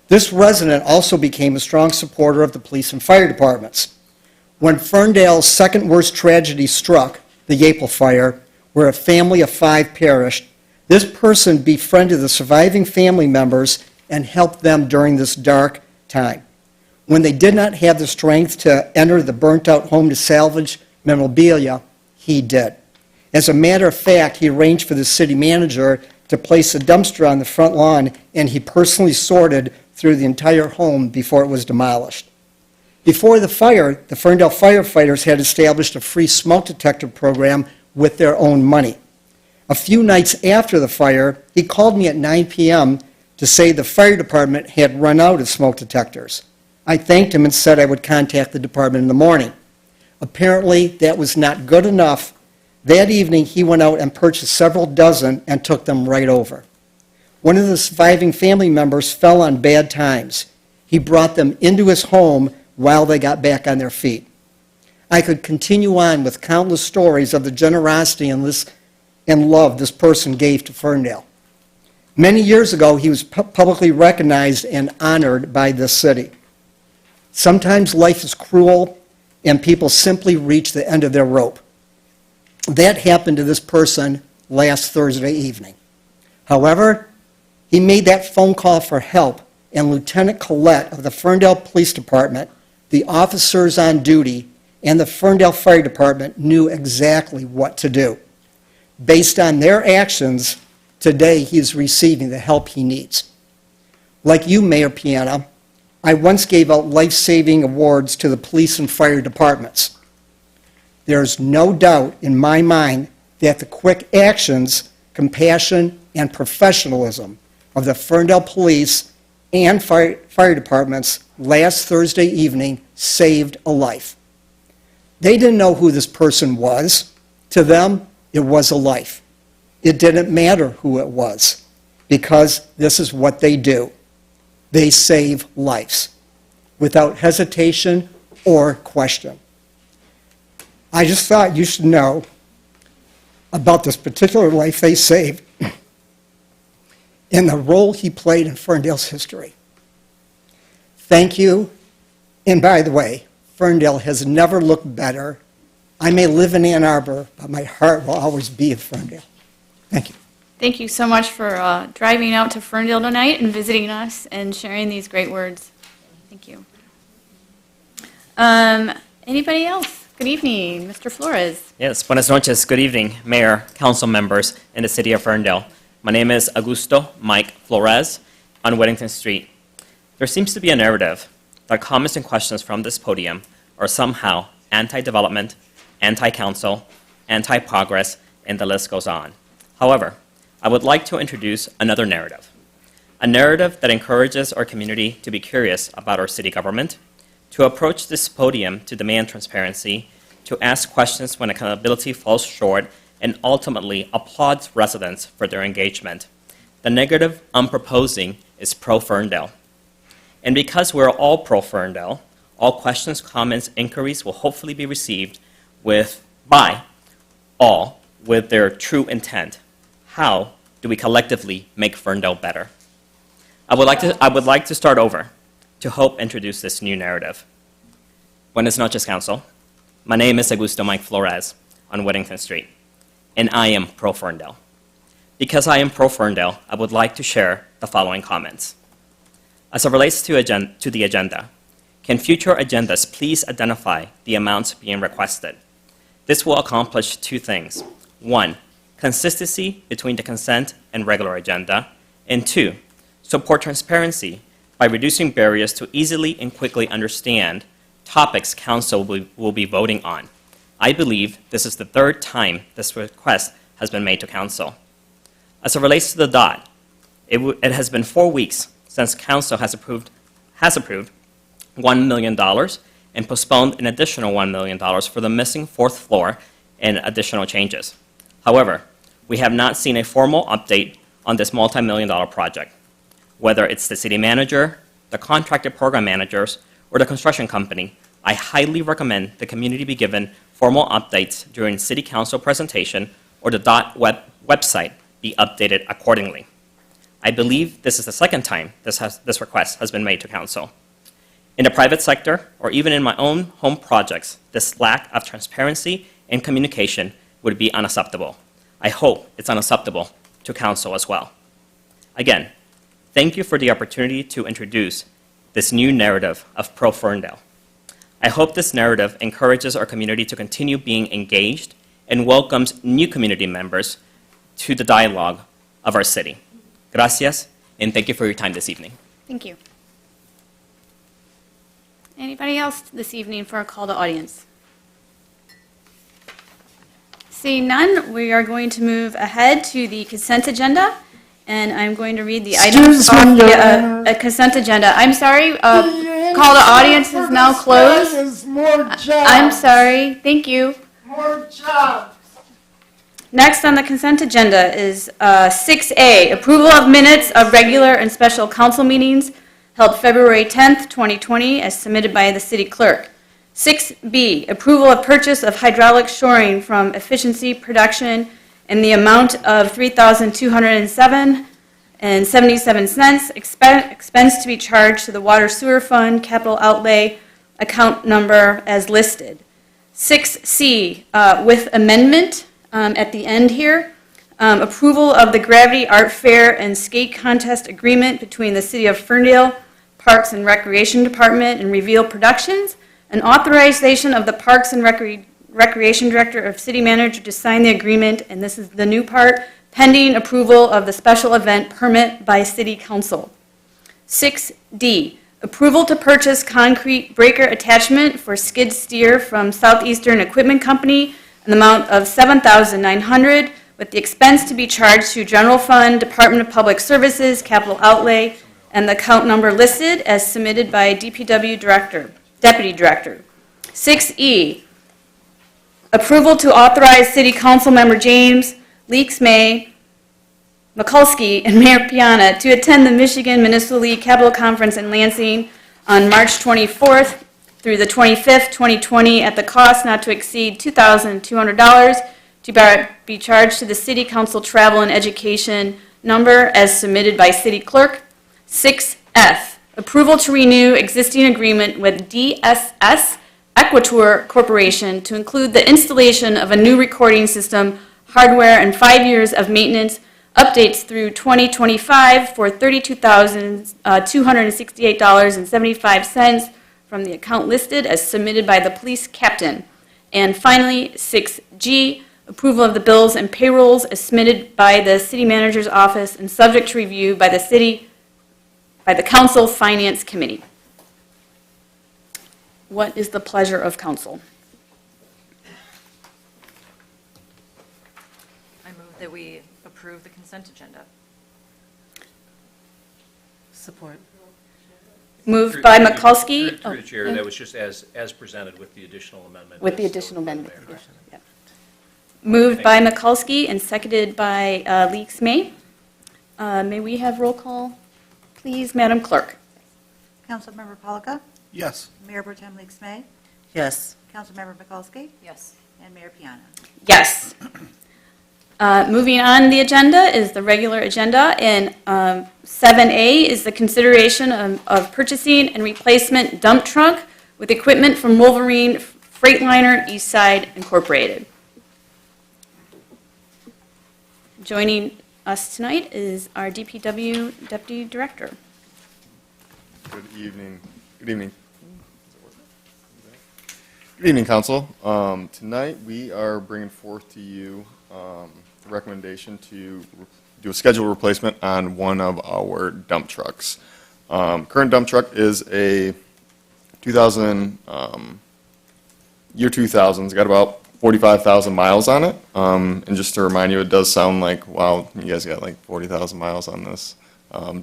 This resident also became a strong supporter of the police and fire departments. When Ferndale's second worst tragedy struck, the Yapel fire, where a family of 5 perished, This person befriended the surviving family members and helped them during this dark time. When they did not have the strength to enter the burnt-out home to salvage memorabilia, he did. As a matter of fact, he arranged for the city manager to place a dumpster on the front lawn, and he personally sorted through the entire home before it was demolished. Before the fire, the Ferndale firefighters had established a free smoke detector program with their own money. A few nights after the fire, he called me at 9 p.m. to say the fire department had run out of smoke detectors. I thanked him and said I would contact the department in the morning. Apparently, that was not good enough. That evening, he went out and purchased several dozen and took them right over. One of the surviving family members fell on bad times. He brought them into his home while they got back on their feet. I could continue on with countless stories of the generosity and love this person gave to Ferndale. Many years ago, he was publicly recognized and honored by this city. Sometimes life is cruel, and people simply reach the end of their rope. That happened to this person last Thursday evening. However, he made that phone call for help, and Lieutenant Collette of the Ferndale Police Department, the officers on duty, and the Ferndale Fire Department knew exactly what to do. Based on their actions, today he is receiving the help he needs. Like you, Mayor Piana, I once gave out life-saving awards to the police and fire departments. There is no doubt in my mind that the quick actions, compassion, and professionalism of the Ferndale Police and fire departments last Thursday evening saved a life. They didn't know who this person was. To them, it was a life. It didn't matter who it was, because this is what they do. They save lives without hesitation or question. I just thought you should know about this particular life they saved and the role he played in Ferndale's history. Thank you. And by the way, Ferndale has never looked better. I may live in Ann Arbor, but my heart will always be in Ferndale. Thank you. Thank you so much for driving out to Ferndale tonight and visiting us and sharing these great words. Thank you. Anybody else? Good evening, Mr. Flores. Yes, buenas noches. Good evening, Mayor, council members in the city of Ferndale. My name is Augusto Mike Flores on Weddington Street. There seems to be a narrative that comments and questions from this podium are somehow anti-development, anti-council, anti-progress, and the list goes on. However, I would like to introduce another narrative, a narrative that encourages our community to be curious about our city government, to approach this podium to demand transparency, to ask questions when accountability falls short, and ultimately applauds residents for their engagement. The negative I'm proposing is pro-Ferndale. And because we're all pro-Ferndale, all questions, comments, inquiries will hopefully be received by all with their true intent. How do we collectively make Ferndale better? I would like to start over to help introduce this new narrative. Buenas noches, Council. My name is Augusto Mike Flores on Weddington Street, and I am pro-Ferndale. Because I am pro-Ferndale, I would like to share the following comments. As it relates to the agenda, can future agendas please identify the amounts being requested? This will accomplish two things. One, consistency between the consent and regular agenda, and two, support transparency by reducing barriers to easily and quickly understand topics council will be voting on. I believe this is the third time this request has been made to council. As it relates to the DOT, it has been 4 weeks since council has approved $1 million and postponed an additional $1 million for the missing fourth floor and additional changes. However, we have not seen a formal update on this multi-million-dollar project. Whether it's the city manager, the contracted program managers, or the construction company, I highly recommend the community be given formal updates during city council presentation or the DOT website be updated accordingly. I believe this is the second time this request has been made to council. In the private sector, or even in my own home projects, this lack of transparency and communication would be unacceptable. I hope it's unacceptable to council as well. Again, thank you for the opportunity to introduce this new narrative of Pro Ferndale. I hope this narrative encourages our community to continue being engaged and welcomes new community members to the dialogue of our city. Gracias, and thank you for your time this evening. Thank you. Anybody else this evening for a call to audience? Seeing none, we are going to move ahead to the consent agenda, and I'm going to read the items Excuse me, off Your the Honor. consent agenda. I'm sorry, call to audience is now closed. Is more jobs. I'm sorry, thank you. More jobs. Next on the consent agenda is 6A, approval of minutes of regular and special council meetings held February 10th, 2020, as submitted by the city clerk. 6B, approval of purchase of hydraulic shoring from Efficiency Production in the amount of $3,207.77, expense to be charged to the Water Sewer Fund capital outlay account number as listed. 6C, with amendment at the end here, approval of the Gravity Art Fair and Skate Contest Agreement between the City of Ferndale, Parks and Recreation Department, and Reveal Productions, an authorization of the Parks and Recreation Director of City Manager to sign the agreement, and this is the new part, pending approval of the special event permit by City Council. 6D, approval to purchase concrete breaker attachment for skid steer from Southeastern Equipment Company in the amount of $7,900, with the expense to be charged to General Fund, Department of Public Services, capital outlay, and the account number listed as submitted by DPW Deputy Director. 6E, approval to authorize City Council Member James Leaks May, Mikulski, and Mayor Piana to attend the Michigan Municipal League Capital Conference in Lansing on March 24th through the 25th, 2020, at the cost not to exceed $2,200 to be charged to the City Council Travel and Education number as submitted by City Clerk. 6F, approval to renew existing agreement with DSS Equator Corporation to include the installation of a new recording system, hardware, and 5 years of maintenance updates through 2025 for $32,268.75 from the account listed as submitted by the police captain. And finally, 6G, approval of the bills and payrolls as submitted by the city manager's office and subject to review by the council finance committee. What is the pleasure of council? I move that we approve the consent agenda. Support. Moved by Mikulski. Through the chair, that was just as presented with the additional amendment. With the additional amendment. Yeah. Moved by Mikulski and seconded by Leaks May. May we have roll call, please, Madam Clerk? Councilmember Polika? Yes. Mayor Pro Tem Leaks May? Yes. Councilmember Mikulski? Yes. And Mayor Piana. Yes. Moving on the agenda is the regular agenda, and 7A is the consideration of purchasing and replacement dump truck with equipment from Wolverine Freightliner Eastside Incorporated. Joining us tonight is our DPW Deputy Director. Good evening. Good evening. Good evening, Council. Tonight, we are bringing forth to you the recommendation to do a scheduled replacement on one of our dump trucks. Current dump truck is a 2000, year 2000. It's got about 45,000 miles on it. And just to remind you, it does sound like, wow, you guys got like 40,000 miles on this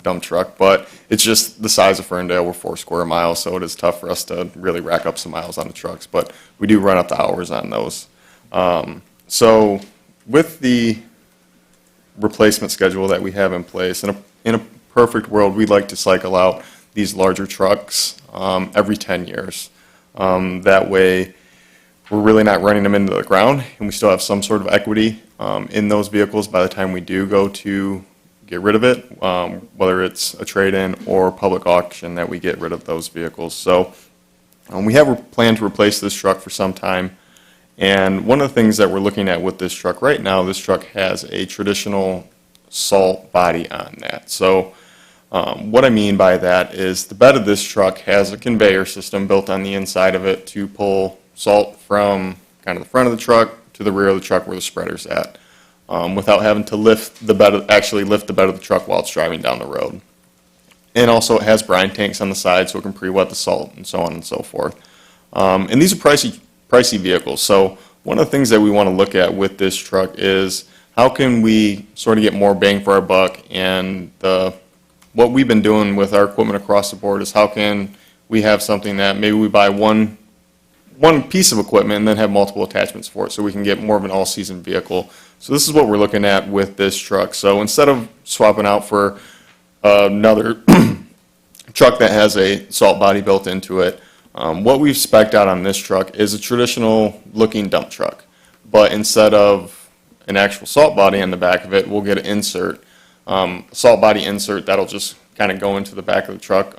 dump truck, but it's just the size of Ferndale. We're 4 square miles, so it is tough for us to really rack up some miles on the trucks, but we do run up the hours on those. So with the replacement schedule that we have in place, in a perfect world, we'd like to cycle out these larger trucks every 10 years. That way, we're really not running them into the ground, and we still have some sort of equity in those vehicles by the time we do go to get rid of it, whether it's a trade-in or public auction that we get rid of those vehicles. So we have a plan to replace this truck for some time, and one of the things that we're looking at with this truck right now, this truck has a traditional salt body on that. So what I mean by that is the bed of this truck has a conveyor system built on the inside of it to pull salt from kind of the front of the truck to the rear of the truck where the spreader's at, without having to lift the bed, actually lift the bed of the truck while it's driving down the road. And also it has brine tanks on the side so it can pre-wet the salt and so on and so forth. And these are pricey vehicles. So one of the things that we want to look at with this truck is how can we sort of get more bang for our buck, and what we've been doing with our equipment across the board is how can we have something that maybe we buy one piece of equipment and then have multiple attachments for it so we can get more of an all-season vehicle. So this is what we're looking at with this truck. So instead of swapping out for another truck that has a salt body built into it, what we've spec'd out on this truck is a traditional looking dump truck. But instead of an actual salt body on the back of it, we'll get an insert, salt body insert that'll just kind of go into the back of the truck.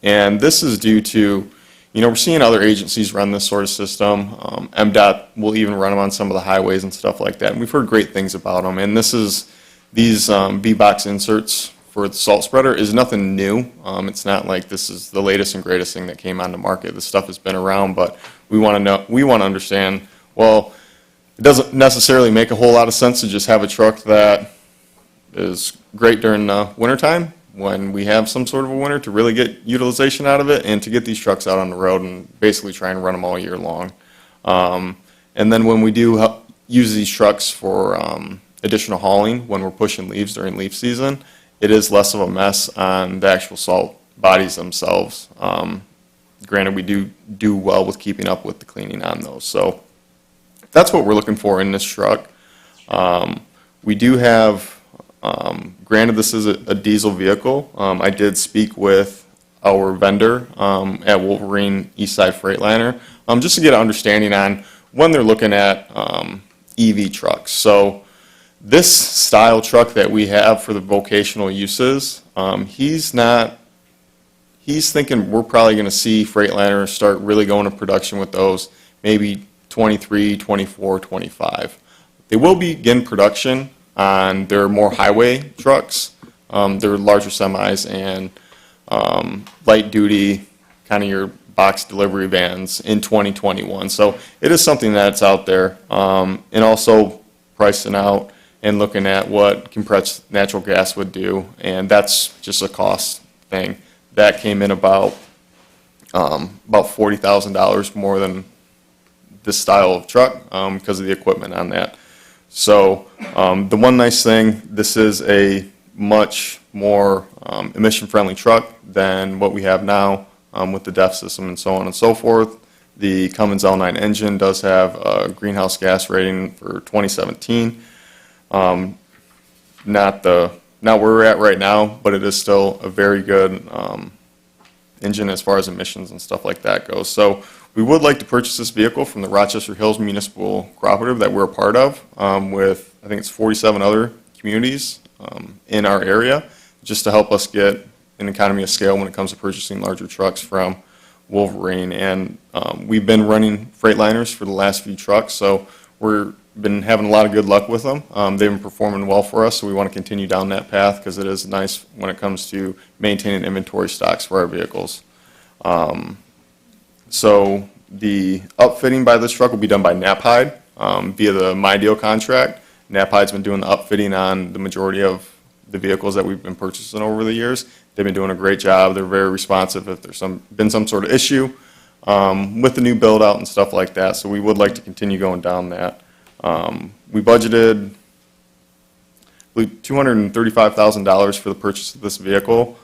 And this is due to, we're seeing other agencies run this sort of system. MDOT will even run them on some of the highways and stuff like that. And we've heard great things about them. And these V-box inserts for the salt spreader is nothing new. It's not like this is the latest and greatest thing that came on the market. This stuff has been around, but we want to understand, well, it doesn't necessarily make a whole lot of sense to just have a truck that is great during the wintertime when we have some sort of a winter to really get utilization out of it, and to get these trucks out on the road and basically try and run them all year long. And then when we do use these trucks for additional hauling, when we're pushing leaves during leaf season, it is less of a mess on the actual salt bodies themselves. Granted, we do well with keeping up with the cleaning on those. So that's what we're looking for in this truck. We do have, granted this is a diesel vehicle, I did speak with our vendor at Wolverine Eastside Freightliner just to get an understanding on when they're looking at EV trucks. So this style truck that we have for the vocational uses, he's thinking we're probably going to see Freightliner start really going to production with those maybe 23, 24, 25. They will begin production on their more highway trucks, their larger semis and light duty, kind of your box delivery vans in 2021. So it is something that's out there, and also pricing out and looking at what compressed natural gas would do, and that's just a cost thing. That came in about $40,000 more than this style of truck because of the equipment on that. So the one nice thing, this is a much more emission-friendly truck than what we have now with the DEF system and so on and so forth. The Cummins L9 engine does have a greenhouse gas rating for 2017. Not where we're at right now, but it is still a very good engine as far as emissions and stuff like that goes. So we would like to purchase this vehicle from the Rochester Hills Municipal Cooperative that we're a part of, with I think it's 47 other communities in our area, just to help us get an economy of scale when it comes to purchasing larger trucks from Wolverine. And we've been running Freightliners for the last few trucks, so we've been having a lot of good luck with them. They've been performing well for us, so we want to continue down that path because it is nice when it comes to maintaining inventory stocks for our vehicles. So the upfitting by this truck will be done by Knapheide via the My Deal contract. Knapheide's been doing the upfitting on the majority of the vehicles that we've been purchasing over the years. They've been doing a great job. They're very responsive if there's been some sort of issue with the new build out and stuff like that. So we would like to continue going down that. We budgeted, I believe, $235,000 for the purchase of this vehicle.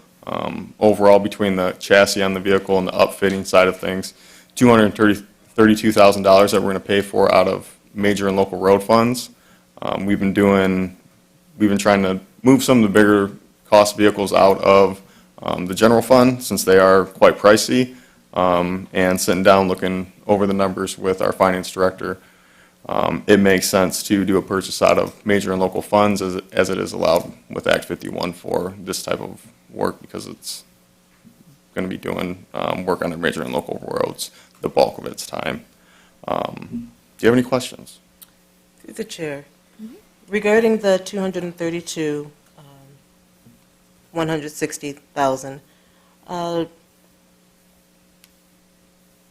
Overall, between the chassis on the vehicle and the upfitting side of things, $232,000 that we're going to pay for out of major and local road funds. We've been trying to move some of the bigger cost vehicles out of the general fund since they are quite pricey, and sitting down looking over the numbers with our finance director. It makes sense to do a purchase out of major and local funds as it is allowed with Act 51 for this type of work, because it's going to be doing work on the major and local roads the bulk of its time. Do you have any questions? Through the chair. Regarding the 232, 160,000, oh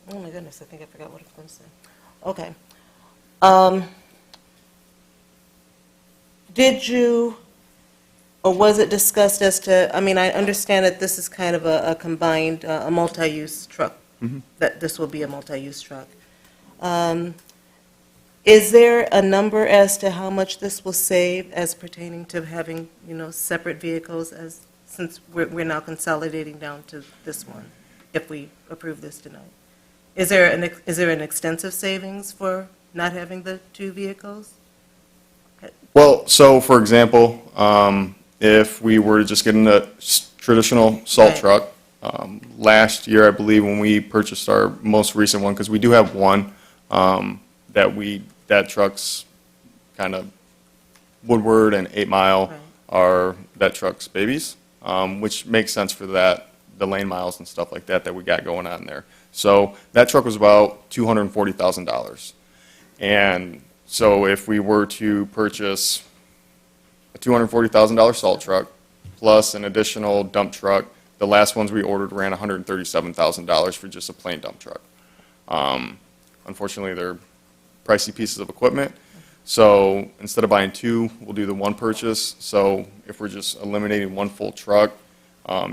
my goodness, I think I forgot what I was going to say. Okay. Did you, or was it discussed as to, I mean, I understand that this is kind of a combined, a multi-use truck, that this will be a multi-use truck. Is there a number as to how much this will save as pertaining to having, separate vehicles since we're now consolidating down to this one, if we approve this tonight? Is there an extensive savings for not having the two vehicles? Well, so for example, if we were to just get in a traditional salt truck, last year, I believe, when we purchased our most recent one, because we do have one that truck's kind of Woodward and 8 Mile are that truck's babies, which makes sense for the lane miles and stuff like that we got going on there. So that truck was about $240,000. And so if we were to purchase a $240,000 salt truck plus an additional dump truck, the last ones we ordered ran $137,000 for just a plain dump truck. Unfortunately, they're pricey pieces of equipment. So instead of buying two, we'll do the one purchase. So if we're just eliminating one full truck,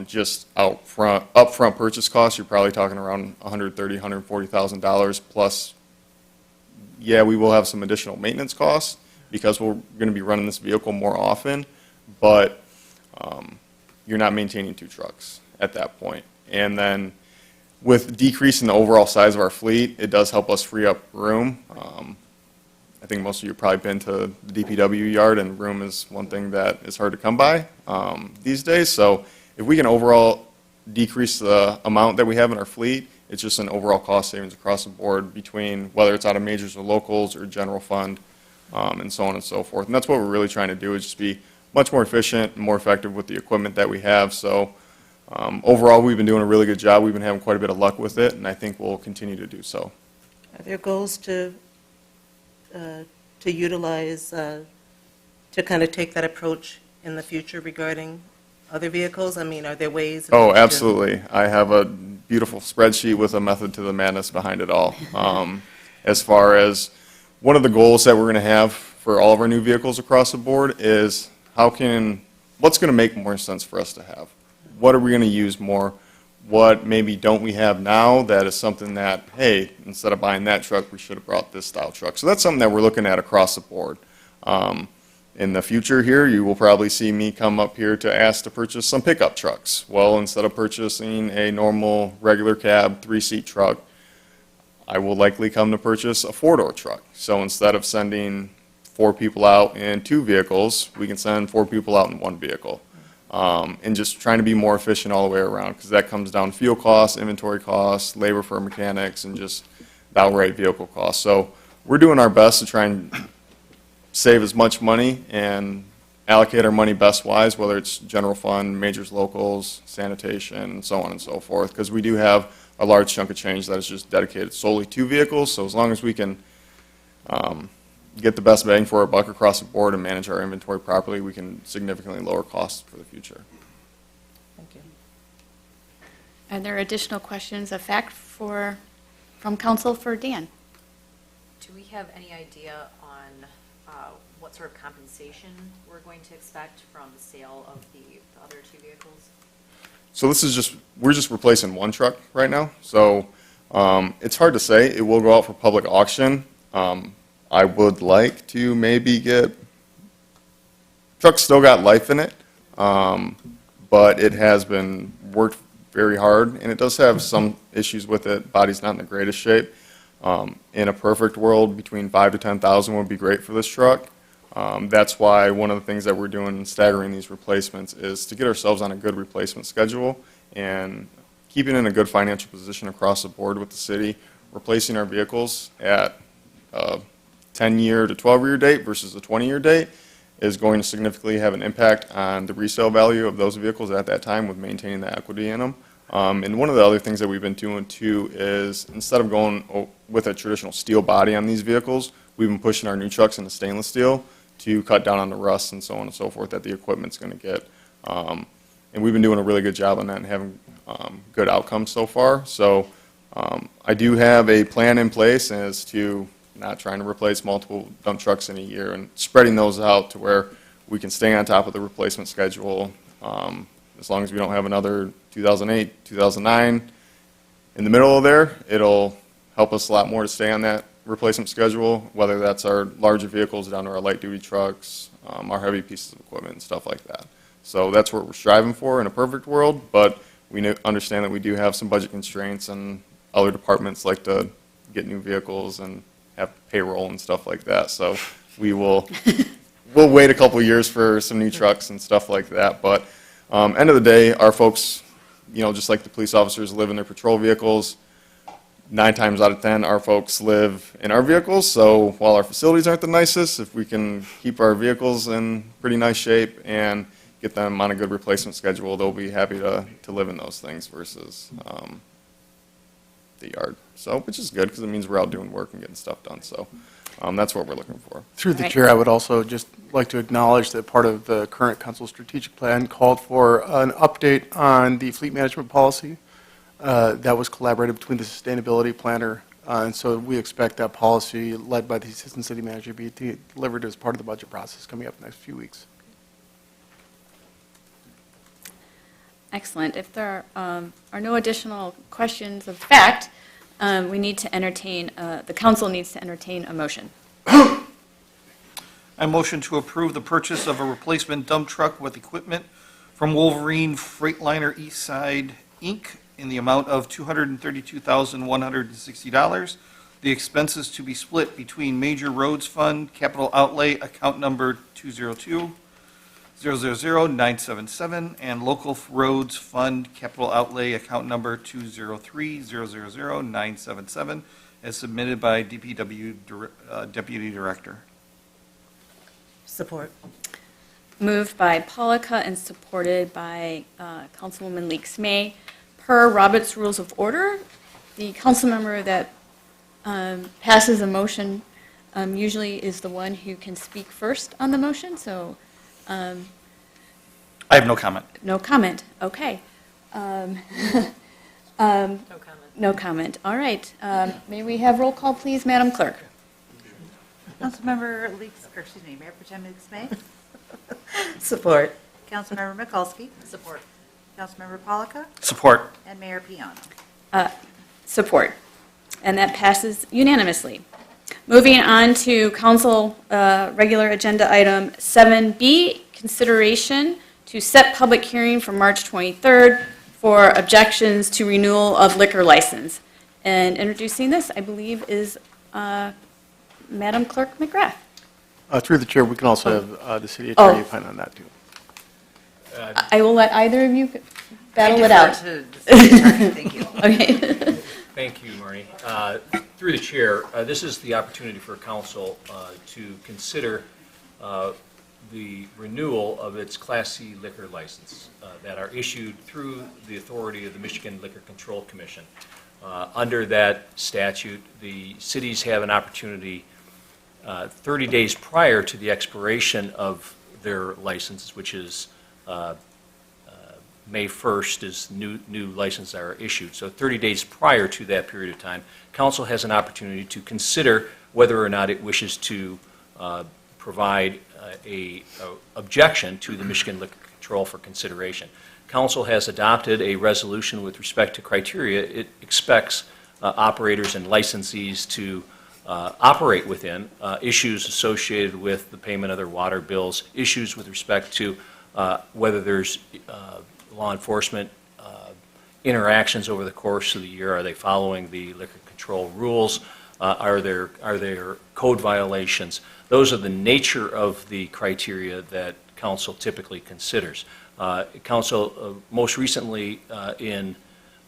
just upfront purchase costs, you're probably talking around $130,000, $140,000 plus. Yeah, we will have some additional maintenance costs because we're going to be running this vehicle more often, but you're not maintaining two trucks at that point. And then with decreasing the overall size of our fleet, it does help us free up room. I think most of you have probably been to the DPW yard, and room is one thing that is hard to come by these days. So if we can overall decrease the amount that we have in our fleet, it's just an overall cost savings across the board between whether it's out of majors or locals or general fund and so on and so forth. And that's what we're really trying to do, is just be much more efficient and more effective with the equipment that we have. So overall, we've been doing a really good job. We've been having quite a bit of luck with it, and I think we'll continue to do so. Are there goals to utilize, to kind of take that approach in the future regarding other vehicles? I mean, are there ways? Oh, absolutely. I have a beautiful spreadsheet with a method to the madness behind it all. As far as one of the goals that we're going to have for all of our new vehicles across the board is what's going to make more sense for us to have? What are we going to use more? What maybe don't we have now that is something that, hey, instead of buying that truck, we should have brought this style truck. So that's something that we're looking at across the board. In the future here, you will probably see me come up here to ask to purchase some pickup trucks. Well, instead of purchasing a normal regular cab 3-seat truck, I will likely come to purchase a 4-door truck. So instead of sending 4 people out in 2 vehicles, we can send 4 people out in 1 vehicle. And just trying to be more efficient all the way around, because that comes down to fuel costs, inventory costs, labor for mechanics, and just the outright vehicle costs. So we're doing our best to try and save as much money and allocate our money best wise, whether it's general fund, majors, locals, sanitation, and so on and so forth, because we do have a large chunk of change that is just dedicated solely to vehicles. So as long as we can get the best bang for our buck across the board and manage our inventory properly, we can significantly lower costs for the future. Thank you. Are there additional questions of fact from council for Dan? Do we have any idea on what sort of compensation we're going to expect from the sale of the other 2 vehicles? So this is we're just replacing 1 truck right now. So it's hard to say. It will go out for public auction. I would like to maybe truck's still got life in it, but it has been worked very hard, and it does have some issues with it. Body's not in the greatest shape. In a perfect world, between $5,000 to $10,000 would be great for this truck. That's why one of the things that we're doing in staggering these replacements is to get ourselves on a good replacement schedule and keeping in a good financial position across the board with the city, replacing our vehicles at 10-year to 12-year date versus a 20-year date is going to significantly have an impact on the resale value of those vehicles at that time with maintaining the equity in them. And one of the other things that we've been doing too is instead of going with a traditional steel body on these vehicles, we've been pushing our new trucks into stainless steel to cut down on the rust and so on and so forth that the equipment's going to get. And we've been doing a really good job on that and having good outcomes so far. So I do have a plan in place as to not trying to replace multiple dump trucks in a year and spreading those out to where we can stay on top of the replacement schedule. As long as we don't have another 2008, 2009 in the middle of there, it'll help us a lot more to stay on that replacement schedule, whether that's our larger vehicles down to our light-duty trucks, our heavy pieces of equipment and stuff like that. So that's what we're striving for in a perfect world, but we understand that we do have some budget constraints, and other departments like to get new vehicles and have payroll and stuff like that. So we'll wait a couple years for some new trucks and stuff like that. But end of the day, our folks, just like the police officers live in their patrol vehicles, 9 times out of 10, our folks live in our vehicles. So while our facilities aren't the nicest, if we can keep our vehicles in pretty nice shape and get them on a good replacement schedule, they'll be happy to live in those things versus the yard. So, which is good because it means we're out doing work and getting stuff done. So that's what we're looking for. Through the chair, I would also just like to acknowledge that part of the current council strategic plan called for an update on the fleet management policy that was collaborated between the sustainability planner. And so we expect that policy led by the assistant city manager to be delivered as part of the budget process coming up in the next few weeks. Excellent. If there are no additional questions of fact, we need to entertain, the council needs to entertain a motion. I motion to approve the purchase of a replacement dump truck with equipment from Wolverine Freightliner Eastside, Inc. in the amount of $232,160. The expenses to be split between Major Roads Fund, Capital Outlay, account number 202-000-977, and Local Roads Fund, Capital Outlay, account number 203-000-977, as submitted by DPW Deputy Director. Support. Moved by Polika and supported by Councilwoman Leaks May. Per Robert's Rules of Order, the council member that passes a motion usually is the one who can speak first on the motion, so. I have no comment. No comment, okay. No comment. No comment, all right. May we have roll call, please, Madam Clerk? Councilmember Leaks, Mayor Pro Tem Leaks May. Support. Councilmember Mikulski. Support. Councilmember Polika. Support. And Mayor Piana. Support. And that passes unanimously. Moving on to council regular agenda item 7B, consideration to set public hearing for March 23rd for objections to renewal of liquor license. And introducing this, I believe, is Madam Clerk McGrath. Through the chair, we can also have the city attorney opine on that, too. I will let either of you battle it out. Thank you. Okay. Thank you, Marnie. Through the chair, this is the opportunity for council to consider the renewal of its Class C liquor license that are issued through the authority of the Michigan Liquor Control Commission. Under that statute, the cities have an opportunity 30 days prior to the expiration of their license, which is May 1st is new licenses are issued. So 30 days prior to that period of time, council has an opportunity to consider whether or not it wishes to provide a objection to the Michigan Liquor Control for consideration. Council has adopted a resolution with respect to criteria it expects operators and licensees to operate within, issues associated with the payment of their water bills, issues with respect to whether there's law enforcement interactions over the course of the year. Are they following the liquor control rules? Are there code violations? Those are the nature of the criteria that council typically considers. Council most recently in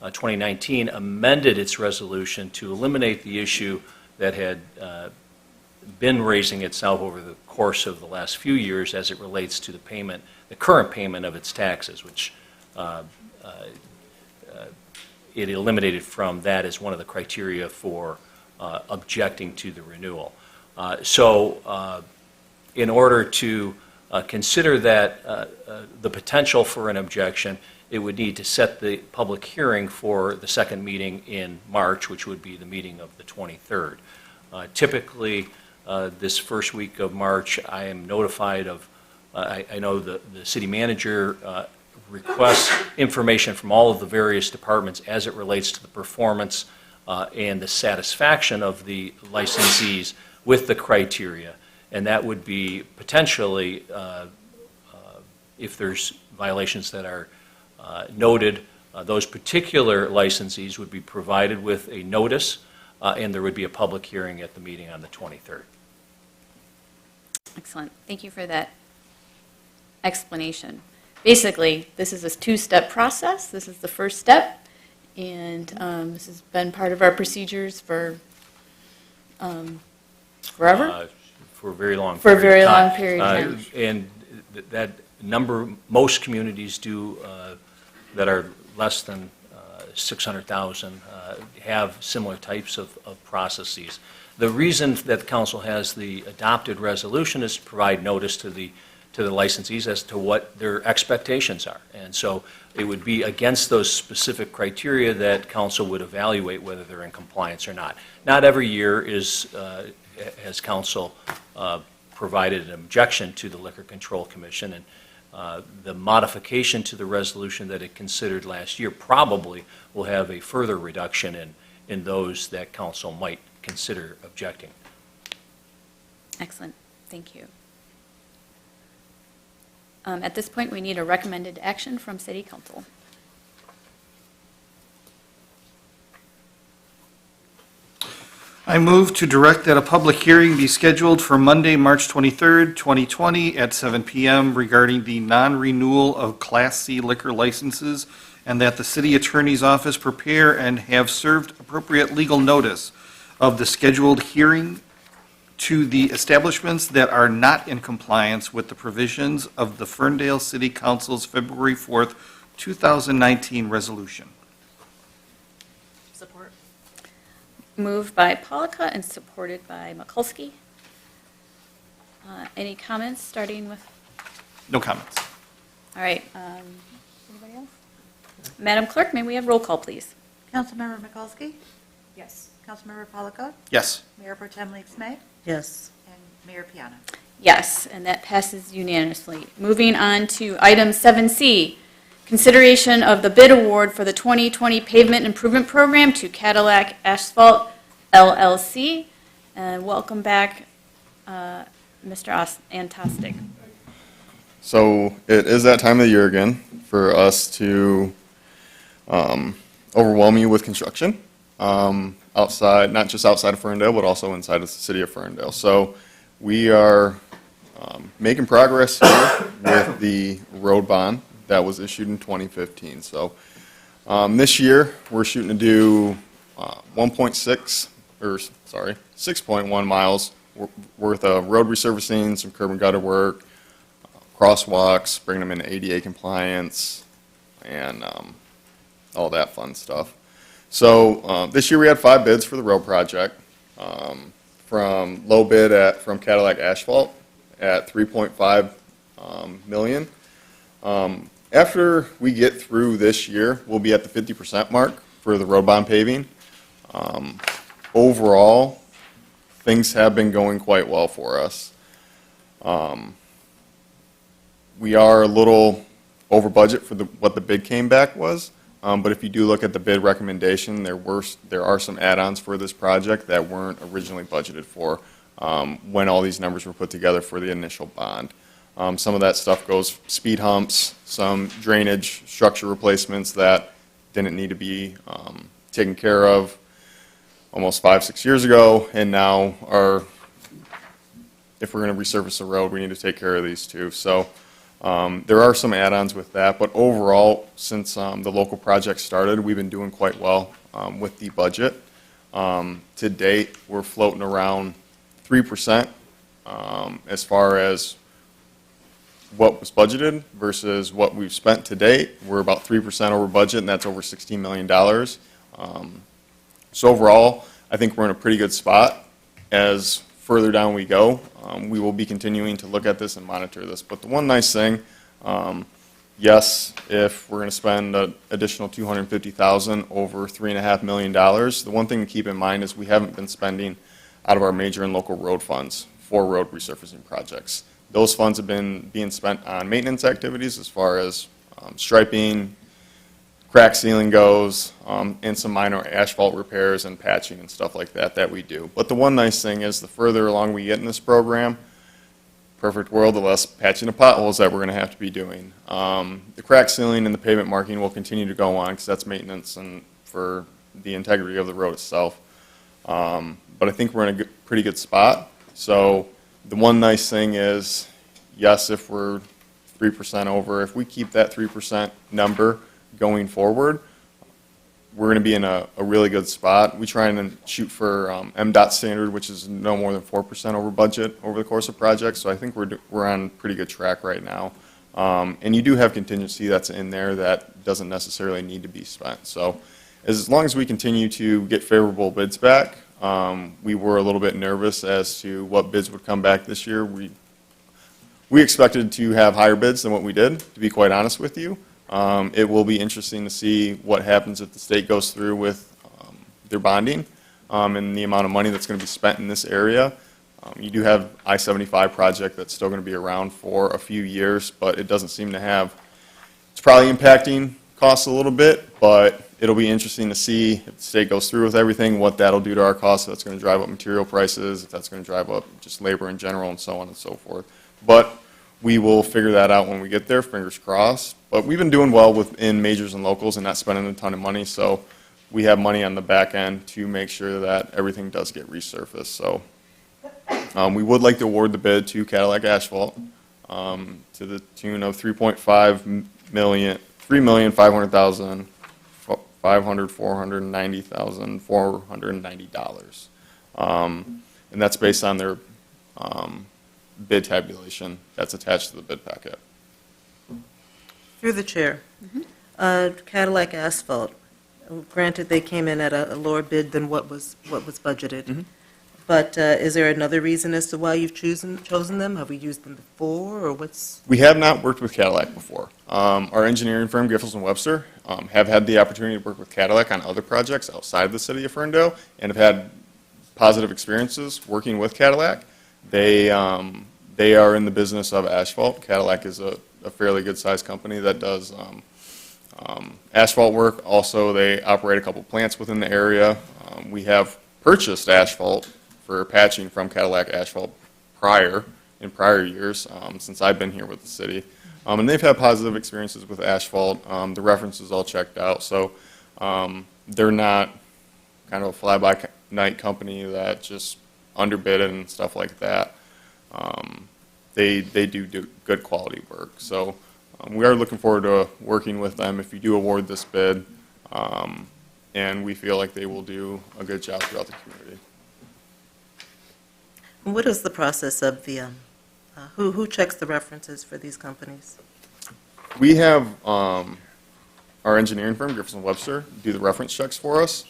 2019 amended its resolution to eliminate the issue that had been raising itself over the course of the last few years as it relates to the payment, the current payment of its taxes, which it eliminated from that as one of the criteria for objecting to the renewal. So in order to consider that, the potential for an objection, it would need to set the public hearing for the second meeting in March, which would be the meeting of the 23rd. Typically, this first week of March, I am notified of, I know the city manager requests information from all of the various departments as it relates to the performance and the satisfaction of the licensees with the criteria. And that would be potentially, if there's violations that are noted, those particular licensees would be provided with a notice, and there would be a public hearing at the meeting on the 23rd. Excellent. Thank you for that explanation. Basically, this is a two-step process. This is the first step, and this has been part of our procedures for forever? For a very long For a period very of time. long period of time. And that number, most communities do, that are less than 600,000, have similar types of processes. The reason that the council has the adopted resolution is to provide notice to the licensees as to what their expectations are. And so it would be against those specific criteria that council would evaluate whether they're in compliance or not. Not every year has council provided an objection to the Liquor Control Commission, and the modification to the resolution that it considered last year probably will have a further reduction in those that council might consider objecting. Excellent. Thank you. At this point, we need a recommended action from City Council. I move to direct that a public hearing be scheduled for Monday, March 23rd, 2020 at 7 p.m. regarding the non-renewal of Class C liquor licenses, and that the city attorney's office prepare and have served appropriate legal notice of the scheduled hearing to the establishments that are not in compliance with the provisions of the Ferndale City Council's February 4th, 2019 resolution. Support. Moved by Polika and supported by Mikulski. Any comments, starting with? No comments. All right. Anybody else? Madam Clerk, may we have roll call, please? Councilmember Mikulski? Yes. Councilmember Polika? Yes. Mayor Pro Tem Leaks May? Yes. And Mayor Piana? Yes, and that passes unanimously. Moving on to item 7C, consideration of the bid award for the 2020 pavement improvement program to Cadillac Asphalt LLC. And welcome back, Mr. Antostic. So it is that time of the year again for us to overwhelm you with construction outside, not just outside of Ferndale, but also inside of the city of Ferndale. So we are making progress here with the road bond that was issued in 2015. So this year, we're shooting to do 6.1 miles worth of road resurfacing, some curb and gutter work, crosswalks, bringing them into ADA compliance, and all that fun stuff. So this year we had 5 bids for the road project, from low bid from Cadillac Asphalt at $3.5 million. After we get through this year, we'll be at the 50% mark for the road bond paving. Overall, things have been going quite well for us. We are a little over budget for what the bid came back was, but if you do look at the bid recommendation, there are some add-ons for this project that weren't originally budgeted for when all these numbers were put together for the initial bond. Some of that stuff goes speed humps, some drainage structure replacements that didn't need to be taken care of almost 5-6 years ago, and now if we're going to resurface the road, we need to take care of these too. So there are some add-ons with that, but overall, since the local project started, we've been doing quite well with the budget. To date, we're floating around 3% as far as what was budgeted versus what we've spent to date. We're about 3% over budget, and that's over $16 million. So overall, I think we're in a pretty good spot. As further down we go, we will be continuing to look at this and monitor this. But the one nice thing, yes, if we're going to spend an additional $250,000 over $3.5 million, the one thing to keep in mind is we haven't been spending out of our major and local road funds for road resurfacing projects. Those funds have been being spent on maintenance activities as far as striping, crack sealing goes, and some minor asphalt repairs and patching and stuff like that that we do. But the one nice thing is the further along we get in this program, perfect world, the less patching of potholes that we're going to have to be doing. The crack sealing and the pavement marking will continue to go on because that's maintenance and for the integrity of the road itself. But I think we're in a pretty good spot. So the one nice thing is, yes, if we're 3% over, if we keep that 3% number going forward, we're going to be in a really good spot. We try and shoot for MDOT standard, which is no more than 4% over budget over the course of projects. So I think we're on pretty good track right now. And you do have contingency that's in there that doesn't necessarily need to be spent. So as long as we continue to get favorable bids back, we were a little bit nervous as to what bids would come back this year. We expected to have higher bids than what we did, to be quite honest with you. It will be interesting to see what happens if the state goes through with their bonding and the amount of money that's going to be spent in this area. You do have I-75 project that's still going to be around for a few years, but it doesn't seem to have, it's probably impacting costs a little bit, but it'll be interesting to see if the state goes through with everything, what that'll do to our costs, if that's going to drive up material prices, if that's going to drive up just labor in general, and so on and so forth. But we will figure that out when we get there, fingers crossed. But we've been doing well within majors and locals and not spending a ton of money, so we have money on the back end to make sure that everything does get resurfaced. So we would like to award the bid to Cadillac Asphalt to the tune of $3,500,490,490. And that's based on their bid tabulation that's attached to the bid packet. Through the chair. Cadillac Asphalt, granted, they came in at a lower bid than what was budgeted. But is there another reason as to why you've chosen them? Have we used them before, or what's? We have not worked with Cadillac before. Our engineering firm, Giffords and Webster, have had the opportunity to work with Cadillac on other projects outside of the city of Ferndale and have had positive experiences working with Cadillac. They are in the business of asphalt. Cadillac is a fairly good-sized company that does asphalt work. Also, they operate a couple plants within the area. We have purchased asphalt for patching from Cadillac Asphalt in prior years, since I've been here with the city. And they've had positive experiences with asphalt. The references all checked out. So they're not kind of a fly-by-night company that just underbid it and stuff like that. They do good quality work. So we are looking forward to working with them if you do award this bid. And we feel like they will do a good job throughout the community. What is the process of the, who checks the references for these companies? We have our engineering firm, Giffords and Webster, do the reference checks for us.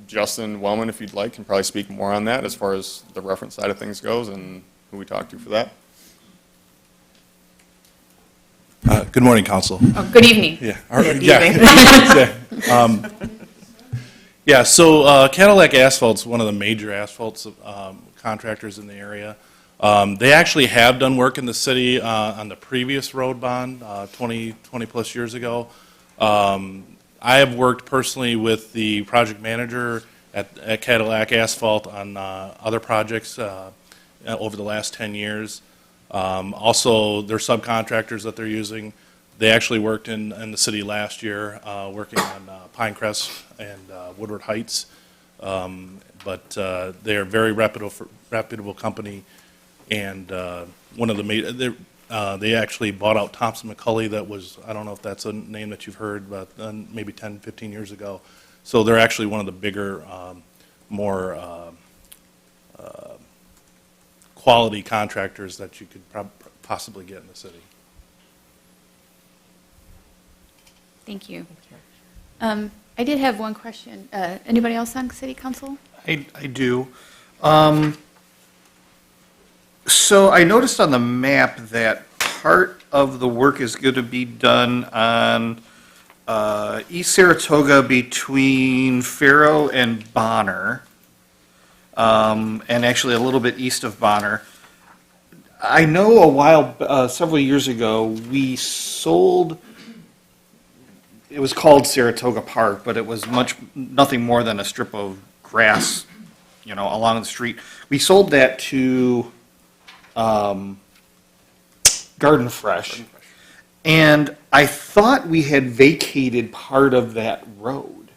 Justin Wellman, if you'd like, can probably speak more on that as far as the reference side of things goes and who we talk to for that. Good morning, Council. Oh, good evening. Yeah. Good evening. Yeah, so Cadillac Asphalt's one of the major asphalt contractors in the area. They actually have done work in the city on the previous road bond 20 plus years ago. I have worked personally with the project manager at Cadillac Asphalt on other projects over the last 10 years. Also, their subcontractors that they're using, they actually worked in the city last year working on Pinecrest and Woodward Heights. But they are a very reputable company, and one of the they actually bought out Thompson McCulley. That was, I don't know if that's a name that you've heard, but maybe 10, 15 years ago. So they're actually one of the bigger, more quality contractors that you could possibly get in the city. Thank you. I did have one question. Anybody else on City Council? I do. So I noticed on the map that part of the work is going to be done on East Saratoga between Faro and Bonner, and actually a little bit east of Bonner. I know several years ago, we sold, it was called Saratoga Park, but it was nothing more than a strip of grass, along the street. We sold that to Garden Fresh. And I thought we had vacated part of that road.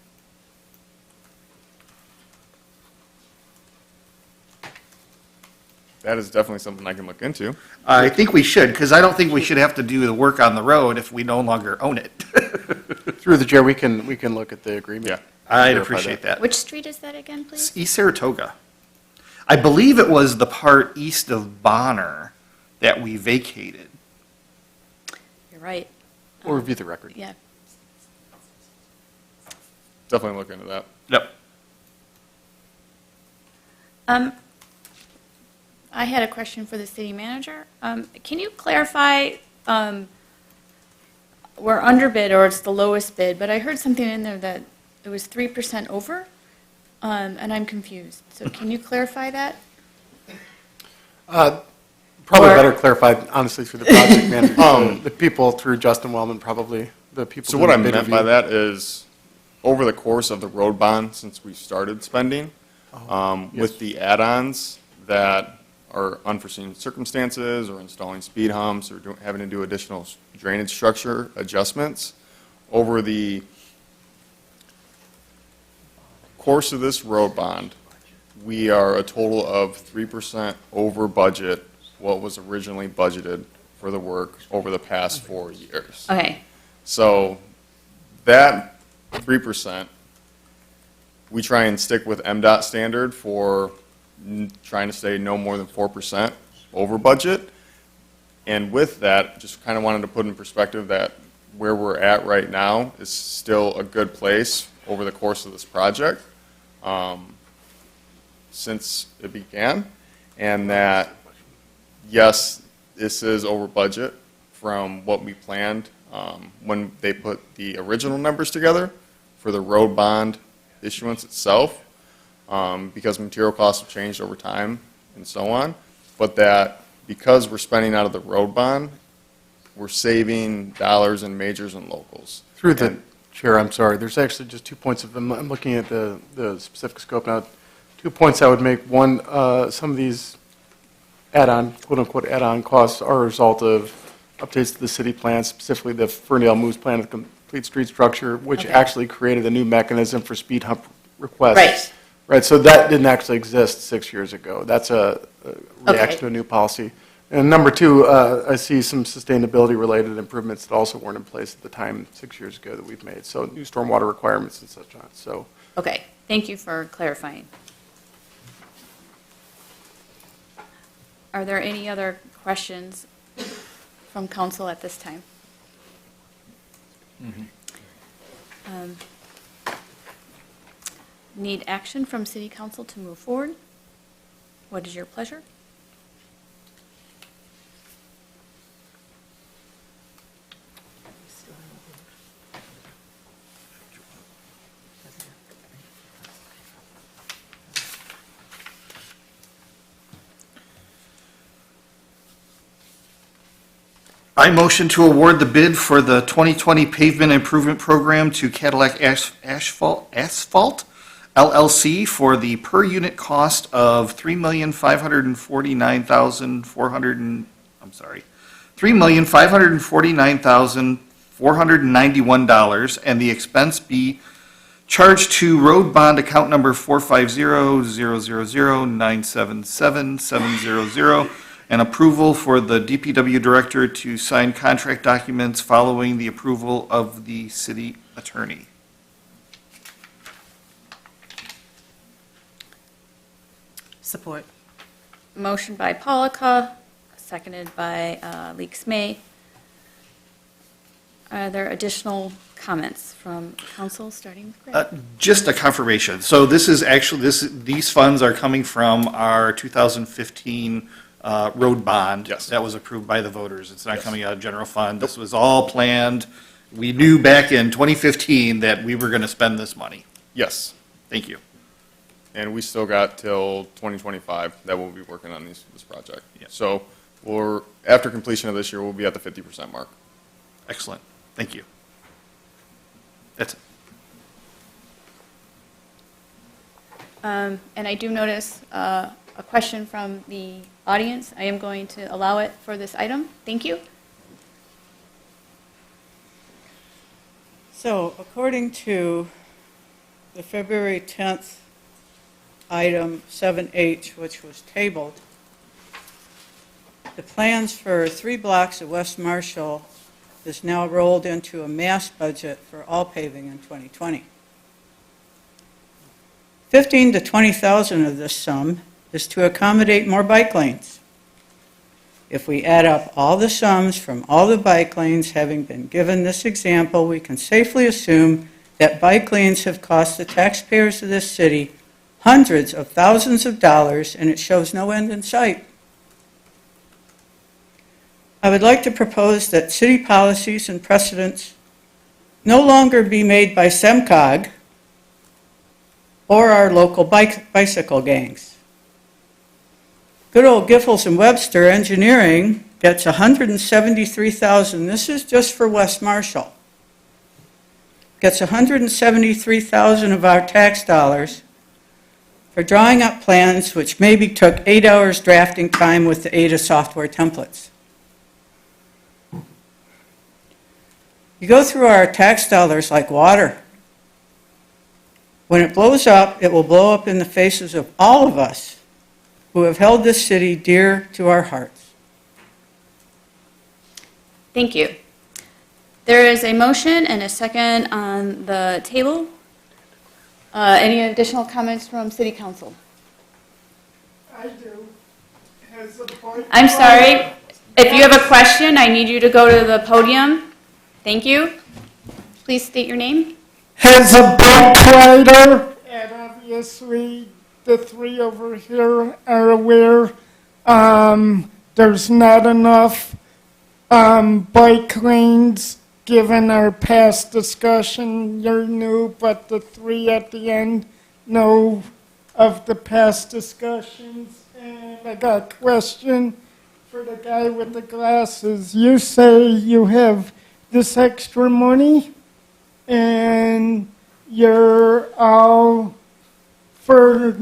That is definitely something I can look into. I think we should, because I don't think we should have to do the work on the road if we no longer own it. Through the chair, we can look at the agreement. Yeah. I'd Verify appreciate that. Which street is that again, please? East Saratoga. I believe it was the part east of Bonner that we vacated. You're right. We'll review the record. Yeah. Definitely look into that. Yep. I had a question for the city manager. Can you clarify, we're underbid or it's the lowest bid, but I heard something in there that it was 3% over, and I'm confused. So can you clarify that? Probably better clarified, honestly, through the project manager. The people through Justin Wellman, probably the people. So what I meant by that is, over the course of the road bond, since we started spending, with the add-ons that are unforeseen circumstances, or installing speed humps, or having to do additional drainage structure adjustments, over the course of this road bond, we are a total of 3% over budget what was originally budgeted for the work over the past 4 years. Okay. So that 3%, we try and stick with MDOT standard for trying to stay no more than 4% over budget. And with that, just kind of wanted to put in perspective that where we're at right now is still a good place over the course of this project since it began, and that yes, this is over budget from what we planned when they put the original numbers together for the road bond issuance itself, because material costs have changed over time and so on, but that because we're spending out of the road bond, we're saving dollars in majors and locals. Through the chair, I'm sorry, there's actually just 2 points of them. I'm looking at the specific scope now. 2 points I would make. One, some of these add-on, quote-unquote add-on costs are a result of updates to the city plan, specifically the Ferndale Moves plan of the complete street structure, which actually created a new mechanism for speed hump requests. Right. Right, so that didn't actually exist 6 years ago. That's a reaction to a new policy. And number two, I see some sustainability-related improvements that also weren't in place at the time 6 years ago that we've made. So new stormwater requirements and such on. So. Okay, thank you for clarifying. Are there any other questions from council at this time? Need action from city council to move forward? What is your pleasure? I motion to award the bid for the 2020 pavement improvement program to Cadillac Asphalt LLC for the per unit cost of $3,549,491, and the expense be charged to road bond account number 450-000-977-700, and approval for the DPW director to sign contract documents following the approval of the city attorney. Support. Motion by Polika, seconded by Leaks May. Are there additional comments from council, starting with Greg? Just a confirmation. So this is actually, these funds are coming from our 2015 road bond. Yes. That was approved by the voters. It's not Yes. coming out of general fund. This was all planned. We knew back in 2015 that we were going to spend this money. Yes. Thank you. And we still got till 2025 that we'll be working on this project. So after completion of this year, we'll be at the 50% mark. Excellent. Thank you. That's it. And I do notice a question from the audience. I am going to allow it for this item. Thank you. So according to the February 10th item 7H, which was tabled, the plans for 3 blocks of West Marshall is now rolled into a mass budget for all paving in 2020. 15 to 20,000 of this sum is to accommodate more bike lanes. If we add up all the sums from all the bike lanes having been given this example, we can safely assume that bike lanes have cost the taxpayers of this city hundreds of thousands of dollars, and it shows no end in sight. I would like to propose that city policies and precedents no longer be made by SEMCOG or our local bicycle gangs. Good old Giffords and Webster Engineering gets $173,000. This is just for West Marshall. Gets $173,000 of our tax dollars for drawing up plans which maybe took 8 hours drafting time with the aid of software templates. You go through our tax dollars like water. When it blows up, it will blow up in the faces of all of us who have held this city dear to our hearts. Thank you. There is a motion and a second on the table. Any additional comments from City Council? I do. Has a point. I'm sorry. If you have a question, I need you to go to the podium. Thank you. Please state your name. Has a bike rider, and obviously the 3 over here are aware, there's not enough bike lanes given our past discussion. You're new, but the 3 at the end know of the past discussions. And I got a question for the guy with the glasses. You say you have this extra money and you're all for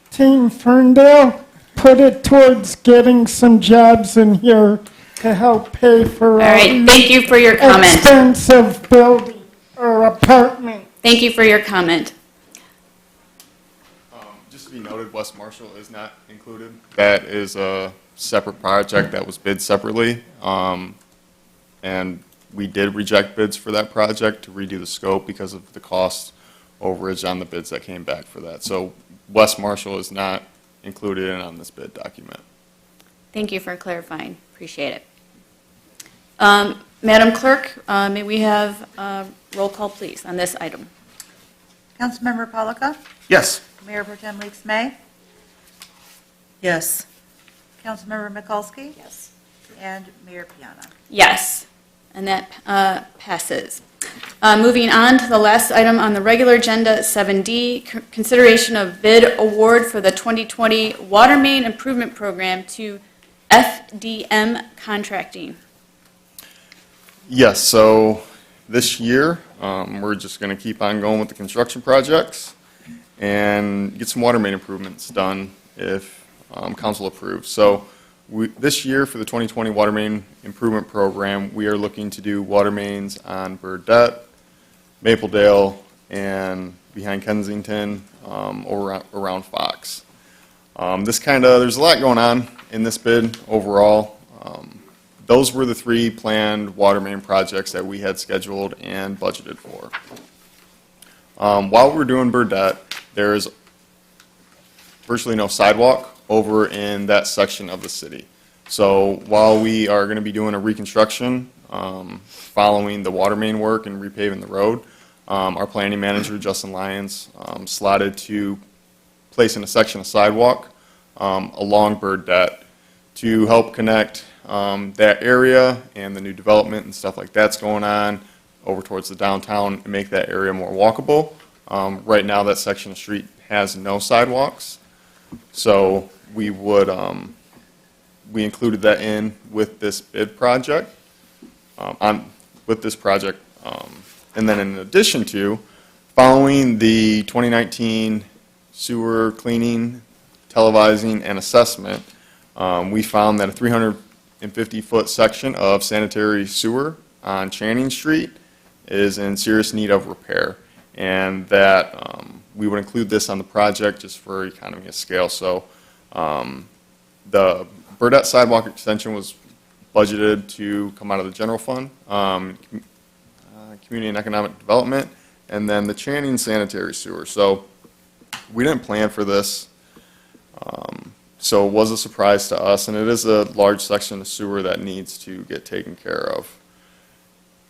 Team Ferndale. Put it towards getting some jobs in here to help pay for All right, thank you for your comment. expensive building or apartment. Thank you for your comment. Just to be noted, West Marshall is not included. That is a separate project that was bid separately. And we did reject bids for that project to redo the scope because of the cost overage on the bids that came back for that. So West Marshall is not included in on this bid document. Thank you for clarifying. Appreciate it. Madam Clerk, may we have a roll call, please, on this item? Councilmember Polika? Yes. Mayor Pro Tem Leaks May? Yes. Councilmember Mikulski? Yes. And Mayor Piana? Yes, and that passes. Moving on to the last item on the regular agenda, 7D, consideration of bid award for the 2020 Water Main Improvement Program to FDM Contracting. Yes, so this year, we're just going to keep on going with the construction projects and get some water main improvements done if council approves. So this year for the 2020 Water Main Improvement Program, we are looking to do water mains on Burdette, Mapledale, and behind Kensington, around Fox. There's a lot going on in this bid overall. Those were the 3 planned water main projects that we had scheduled and budgeted for. While we're doing Burdette, there is virtually no sidewalk over in that section of the city. So while we are going to be doing a reconstruction following the water main work and repaving the road, our planning manager, Justin Lyons, slotted to place in a section of sidewalk along Burdette to help connect that area and the new development and stuff like that's going on over towards the downtown and make that area more walkable. Right now, that section of street has no sidewalks, so we would, we included that in with this bid project, with this project. And then in addition to, following the 2019 sewer cleaning, televising, and assessment, we found that a 350-foot section of sanitary sewer on Channing Street is in serious need of repair, and that we would include this on the project just for economy of scale. So the Burdette sidewalk extension was budgeted to come out of the general fund, community and economic development, and then the Channing sanitary sewer. So we didn't plan for this, so it was a surprise to us, and it is a large section of sewer that needs to get taken care of.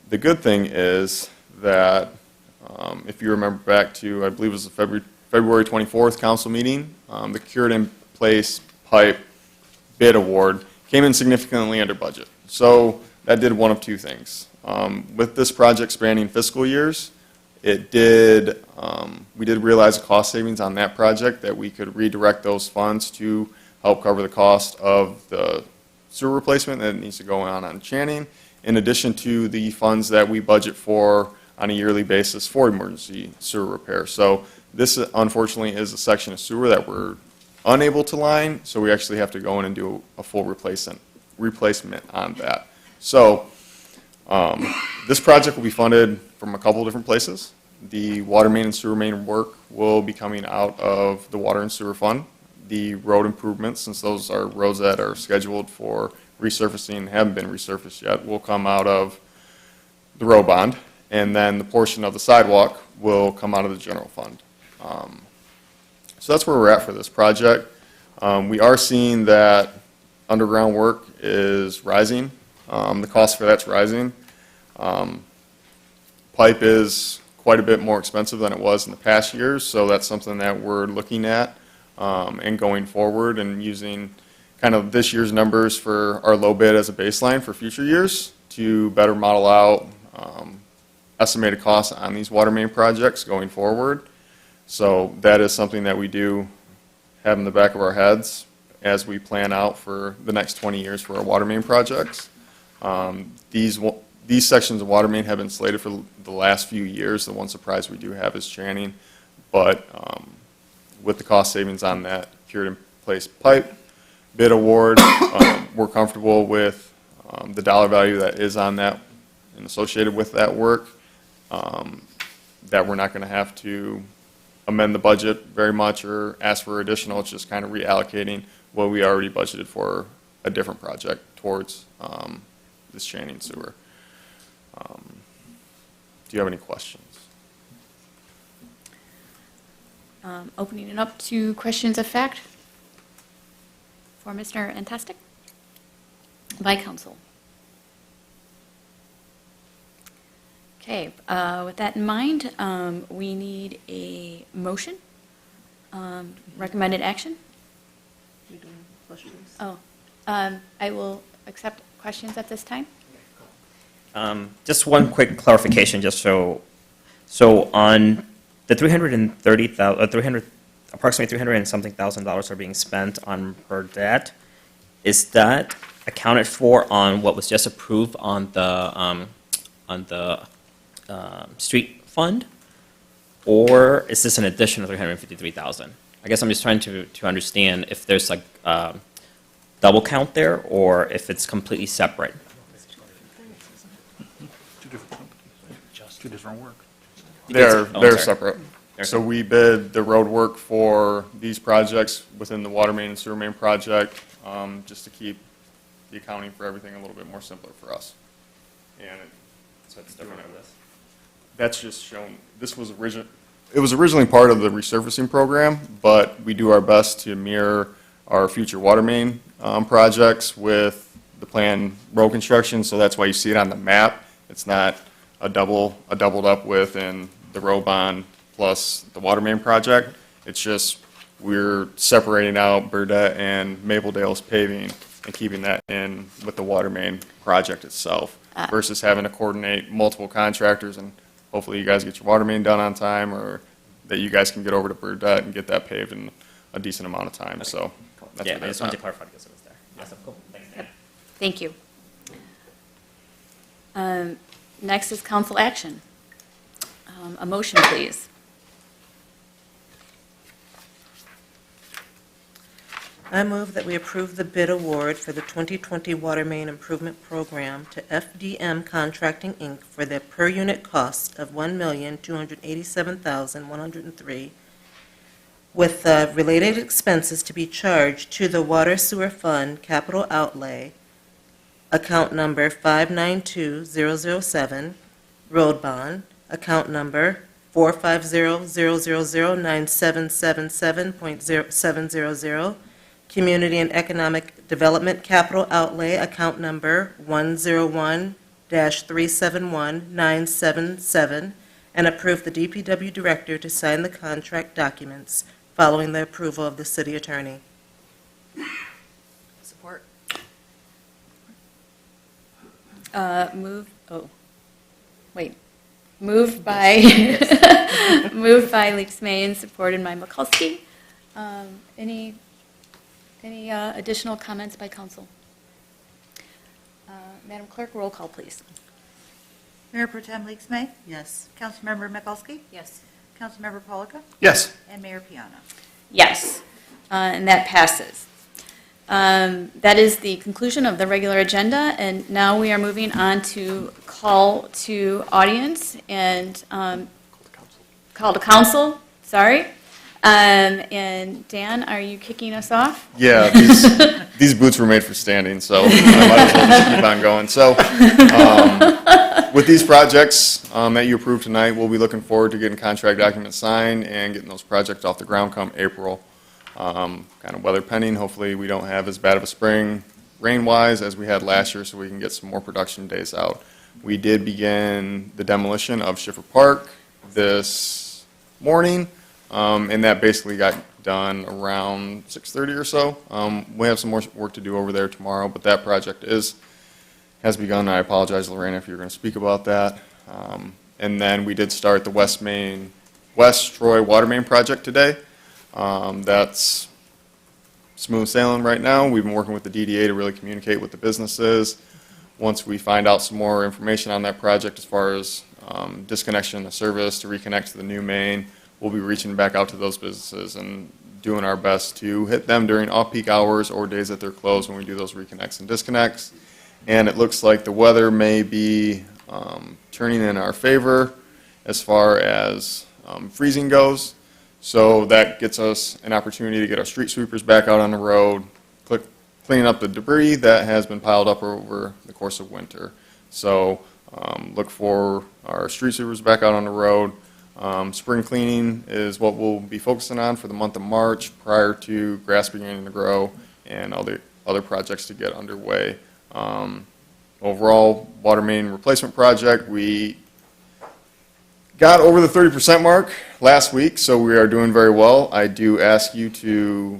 The good thing is that if you remember back to, I believe it was the February 24th council meeting, the cured in place pipe bid award came in significantly under budget. So that did one of two things. With this project spanning fiscal years, it did, we did realize a cost savings on that project that we could redirect those funds to help cover the cost of the sewer replacement that needs to go on Channing, in addition to the funds that we budget for on a yearly basis for emergency sewer repair. So this unfortunately is a section of sewer that we're unable to line, so we actually have to go in and do a full replacement on that. So this project will be funded from a couple of different places. The water main and sewer main work will be coming out of the water and sewer fund. The road improvements, since those are roads that are scheduled for resurfacing and haven't been resurfaced yet, will come out of the road bond. And then the portion of the sidewalk will come out of the general fund. So that's where we're at for this project. We are seeing that underground work is rising. The cost for that's rising. Pipe is quite a bit more expensive than it was in the past years, so that's something that we're looking at and going forward and using kind of this year's numbers for our low bid as a baseline for future years to better model out estimated costs on these water main projects going forward. So that is something that we do have in the back of our heads as we plan out for the next 20 years for our water main projects. These sections of water main have been slated for the last few years. The one surprise we do have is Channing, but with the cost savings on that cured in place pipe bid award, we're comfortable with the dollar value that is on that and associated with that work, that we're not going to have to amend the budget very much or ask for additional. It's just kind of reallocating what we already budgeted for a different project towards this Channing sewer. Do you have any questions? Opening it up to questions of fact for Mr. Antastic by council. Okay, with that in mind, we need a motion, recommended action. Oh, I will accept questions at this time. Just one quick clarification, just so on the approximately 300 and something thousand dollars are being spent on Burdette. Is that accounted for on what was just approved on the street fund, or is this an additional 353,000? I guess I'm just trying to understand if there's like double count there, or if it's completely separate. Two different work. They're separate. So we bid the road work for these projects within the water main and sewer main project, just to keep the accounting for everything a little bit more simpler for us. And so it's different on this. That's just shown. This was it was originally part of the resurfacing program, but we do our best to mirror our future water main projects with the planned road construction. So that's why you see it on the map. It's not a doubled up with in the road bond plus the water main project. It's just we're separating out Burdette and Mapledale's paving and keeping that in with the water main project itself versus having to coordinate multiple contractors, and hopefully you guys get your water main done on time, or that you guys can get over to Burdette and get that paved in a decent amount of time, so. That's Yeah, what I just wanted to that's clarify because it was there. Awesome, cool, thanks. Thank you. Next is council action. A motion, please. I move that we approve the bid award for the 2020 Water Main Improvement Program to FDM Contracting, Inc. for their per-unit cost of $1,287,103, with related expenses to be charged to the Water Sewer Fund Capital Outlay, account number 592007, Road Bond, account number 450,000,9777.700, Community and Economic Development Capital Outlay, account number 101-371-977, and approve the DPW Director to sign the contract documents following the approval of the City Attorney. Support. Moved by, moved by Leaks May and supported by Mikulski. Any additional comments by council? Madam Clerk, roll call, please. Mayor Pro Tem Leaks May? Yes. Councilmember Mikulski? Yes. Councilmember Polika? Yes. And Mayor Piana. Yes, and that passes. That is the conclusion of the regular agenda, and now we are moving on to call to audience and call to council, sorry. And Dan, are you kicking us off? Yeah, these boots were made for standing, so I might as well just keep on going. So, with these projects that you approved tonight, we'll be looking forward to getting contract documents signed and getting those projects off the ground come April. Kind of weather pending, hopefully we don't have as bad of a spring rain-wise as we had last year, so we can get some more production days out. We did begin the demolition of Schiffer Park this morning. And that basically got done around 6:30 or so. We have some more work to do over there tomorrow, but that project has begun. I apologize, Lorena, if you're going to speak about that. And then we did start the West Troy Water Main project today. That's smooth sailing right now. We've been working with the DDA to really communicate with the businesses. Once we find out some more information on that project as far as disconnection of service to reconnect to the new main, we'll be reaching back out to those businesses and doing our best to hit them during off-peak hours or days that they're closed when we do those reconnects and disconnects. And it looks like the weather may be turning in our favor as far as freezing goes. So that gets us an opportunity to get our street sweepers back out on the road, cleaning up the debris that has been piled up over the course of winter. So look for our street sweepers back out on the road. Spring cleaning is what we'll be focusing on for the month of March prior to grass beginning to grow and all the other projects to get underway. Overall, water main replacement project, we got over the 30% mark last week, so we are doing very well. I do ask you to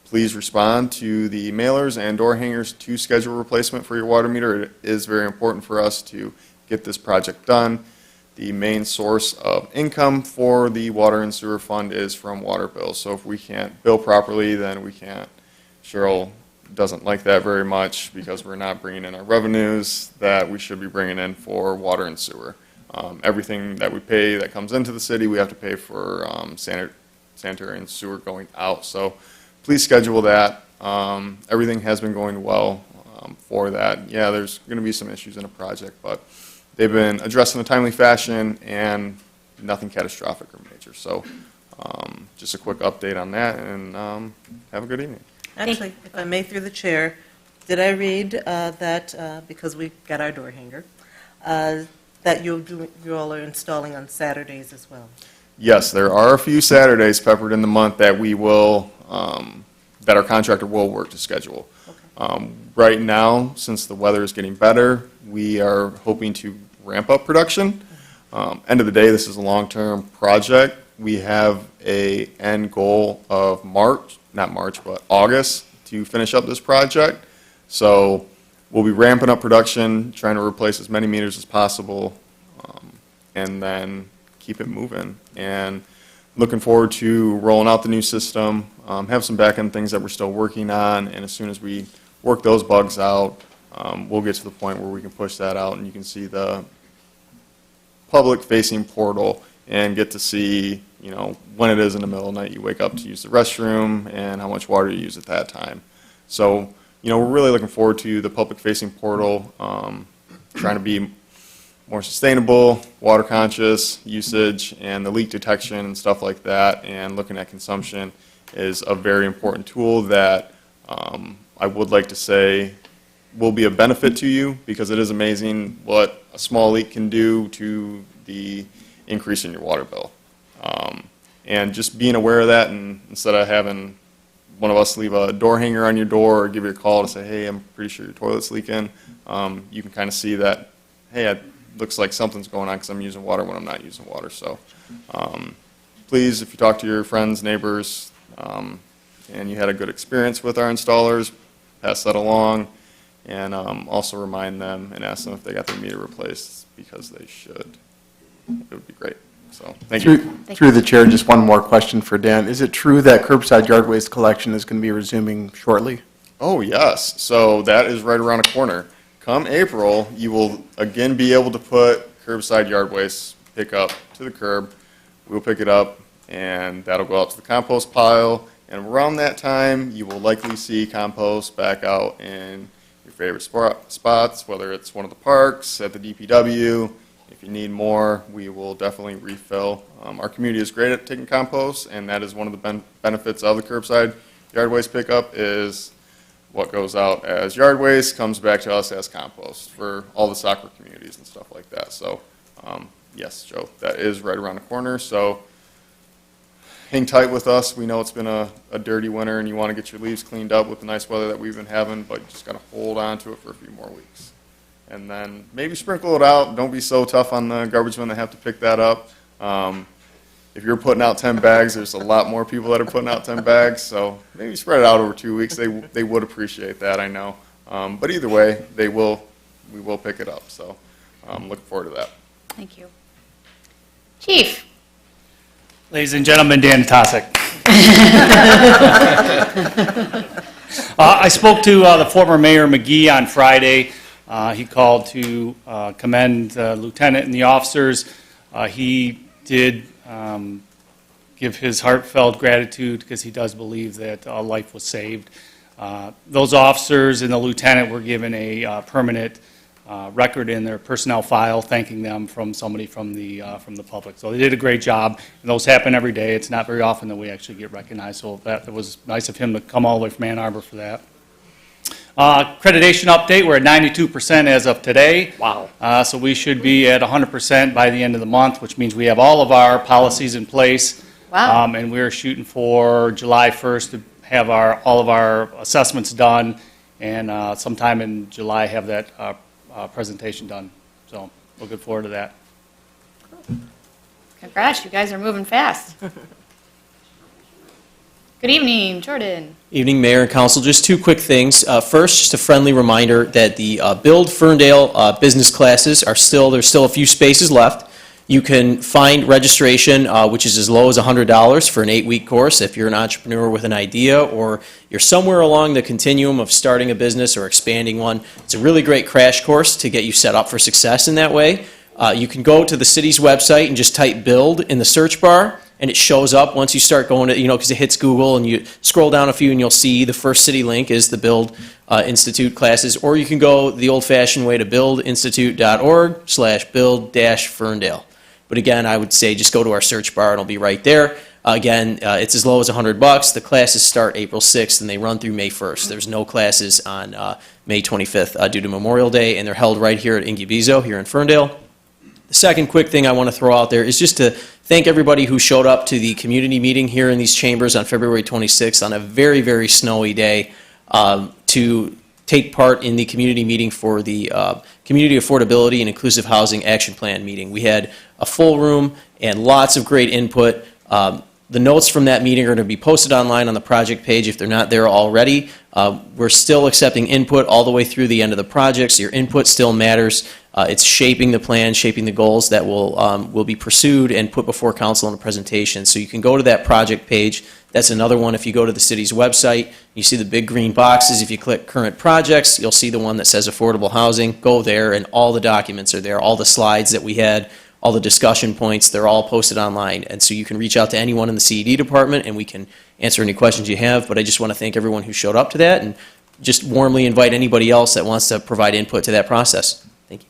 please respond to the mailers and door hangers to schedule replacement for your water meter. It is very important for us to get this project done. The main source of income for the water and sewer fund is from water bills. So if we can't bill properly, then we can't. Cheryl doesn't like that very much because we're not bringing in our revenues that we should be bringing in for water and sewer. Everything that we pay that comes into the city, we have to pay for sanitary and sewer going out. So please schedule that. Everything has been going well for that. Yeah, there's going to be some issues in a project, but they've been addressed in a timely fashion and nothing catastrophic or major. So just a quick update on that, and have a good evening. Actually, if I may through the chair, did I read that, because we got our door hanger, that you all are installing on Saturdays as well? Yes, there are a few Saturdays peppered in the month that we will, that our contractor will work to schedule. Okay. Right now, since the weather is getting better, we are hoping to ramp up production. End of the day, this is a long-term project. We have a end goal of August to finish up this project. So we'll be ramping up production, trying to replace as many meters as possible, and then keep it moving. And looking forward to rolling out the new system, have some back-end things that we're still working on, and as soon as we work those bugs out, we'll get to the point where we can push that out and you can see the public-facing portal and get to see, you know, when it is in the middle of the night you wake up to use the restroom and how much water you use at that time. So, you know, we're really looking forward to the public-facing portal, trying to be more sustainable, water conscious usage, and the leak detection and stuff like that, and looking at consumption is a very important tool that I would like to say will be a benefit to you, because it is amazing what a small leak can do to the increase in your water bill. And just being aware of that, and instead of having one of us leave a door hanger on your door or give you a call to say, hey, I'm pretty sure your toilet's leaking, you can kind of see that, hey, it looks like something's going on because I'm using water when I'm not using water. So please, if you talk to your friends, neighbors, and you had a good experience with our installers, pass that along, and also remind them and ask them if they got their meter replaced, because they should. It would be great. So, thank you. Through the chair, just one more question for Dan. Is it true that curbside yard waste collection is going to be resuming shortly? Oh, yes. So that is right around the corner. Come April, you will again be able to put curbside yard waste pickup to the curb. We'll pick it up, and that'll go out to the compost pile. And around that time, you will likely see compost back out in your favorite spots, whether it's one of the parks, at the DPW. If you need more, we will definitely refill. Our community is great at taking compost, and that is one of the benefits of the curbside yard waste pickup is what goes out as yard waste comes back to us as compost for all the soccer communities and stuff like that. So, yes, Joe, that is right around the corner. So hang tight with us. We know it's been a dirty winter, and you want to get your leaves cleaned up with the nice weather that we've been having, but you just got to hold on to it for a few more weeks. And then maybe sprinkle it out. Don't be so tough on the garbage men that have to pick that up. If you're putting out 10 bags, there's a lot more people that are putting out 10 bags, so maybe spread it out over 2 weeks. They would appreciate that, I know. But either way, we will pick it up, so I'm looking forward to that. Thank you. Chief? Ladies and gentlemen, Dan Tosick. I spoke to the former Mayor McGee on Friday. He called to commend the lieutenant and the officers. He did give his heartfelt gratitude because he does believe that a life was saved. Those officers and the lieutenant were given a permanent record in their personnel file, thanking them from somebody from the public. So they did a great job, and those happen every day. It's not very often that we actually get recognized, so that was nice of him to come all the way from Ann Arbor for that. Accreditation update, we're at 92% as of today. Wow. So we should be at 100% by the end of the month, which means we have all of our policies in place. Wow. And we're shooting for July 1st to have all of our assessments done, and sometime in July have that presentation done. So we'll look forward to that. Congrats, you guys are moving fast. Good evening, Jordan. Evening, Mayor and Council. Just two quick things. First, just a friendly reminder that the Build Ferndale business classes there's still a few spaces left. You can find registration, which is as low as $100 for an 8-week course if you're an entrepreneur with an idea or you're somewhere along the continuum of starting a business or expanding one. It's a really great crash course to get you set up for success in that way. You can go to the city's website and just type Build in the search bar, and it shows up once you start going to, because it hits Google, and you scroll down a few and you'll see the first city link is the Build Institute classes, or you can go the old-fashioned way to buildinstitute.org/build-Ferndale. But again, I would say just go to our search bar and it'll be right there. Again, it's as low as $100. The classes start April 6th and they run through May 1st. There's no classes on May 25th due to Memorial Day, and they're held right here at Ingibizo here in Ferndale. The second quick thing I want to throw out there is just to thank everybody who showed up to the community meeting here in these chambers on February 26th on a very, very snowy day to take part in the community meeting for the Community Affordability and Inclusive Housing Action Plan meeting. We had a full room and lots of great input. The notes from that meeting are going to be posted online on the project page if they're not there already. We're still accepting input all the way through the end of the project, so your input still matters. It's shaping the plan, shaping the goals that will be pursued and put before council in a presentation. So you can go to that project page. That's another one. If you go to the city's website, you see the big green boxes. If you click current projects, you'll see the one that says affordable housing. Go there, and all the documents are there. All the slides that we had, all the discussion points, they're all posted online. And so you can reach out to anyone in the CED department, and we can answer any questions you have. But I just want to thank everyone who showed up to that, and just warmly invite anybody else that wants to provide input to that process. Thank you.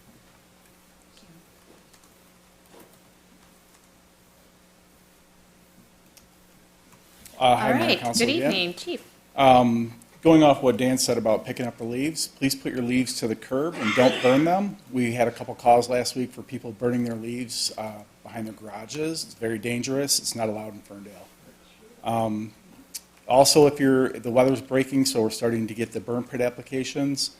All Hi, Mayor, right, Council good again. evening, Chief. Going off what Dan said about picking up the leaves, please put your leaves to the curb and don't burn them. We had a couple calls last week for people burning their leaves behind their garages. It's very dangerous. It's not allowed in Ferndale. Also, if the weather's breaking, so we're starting to get the burn pit applications,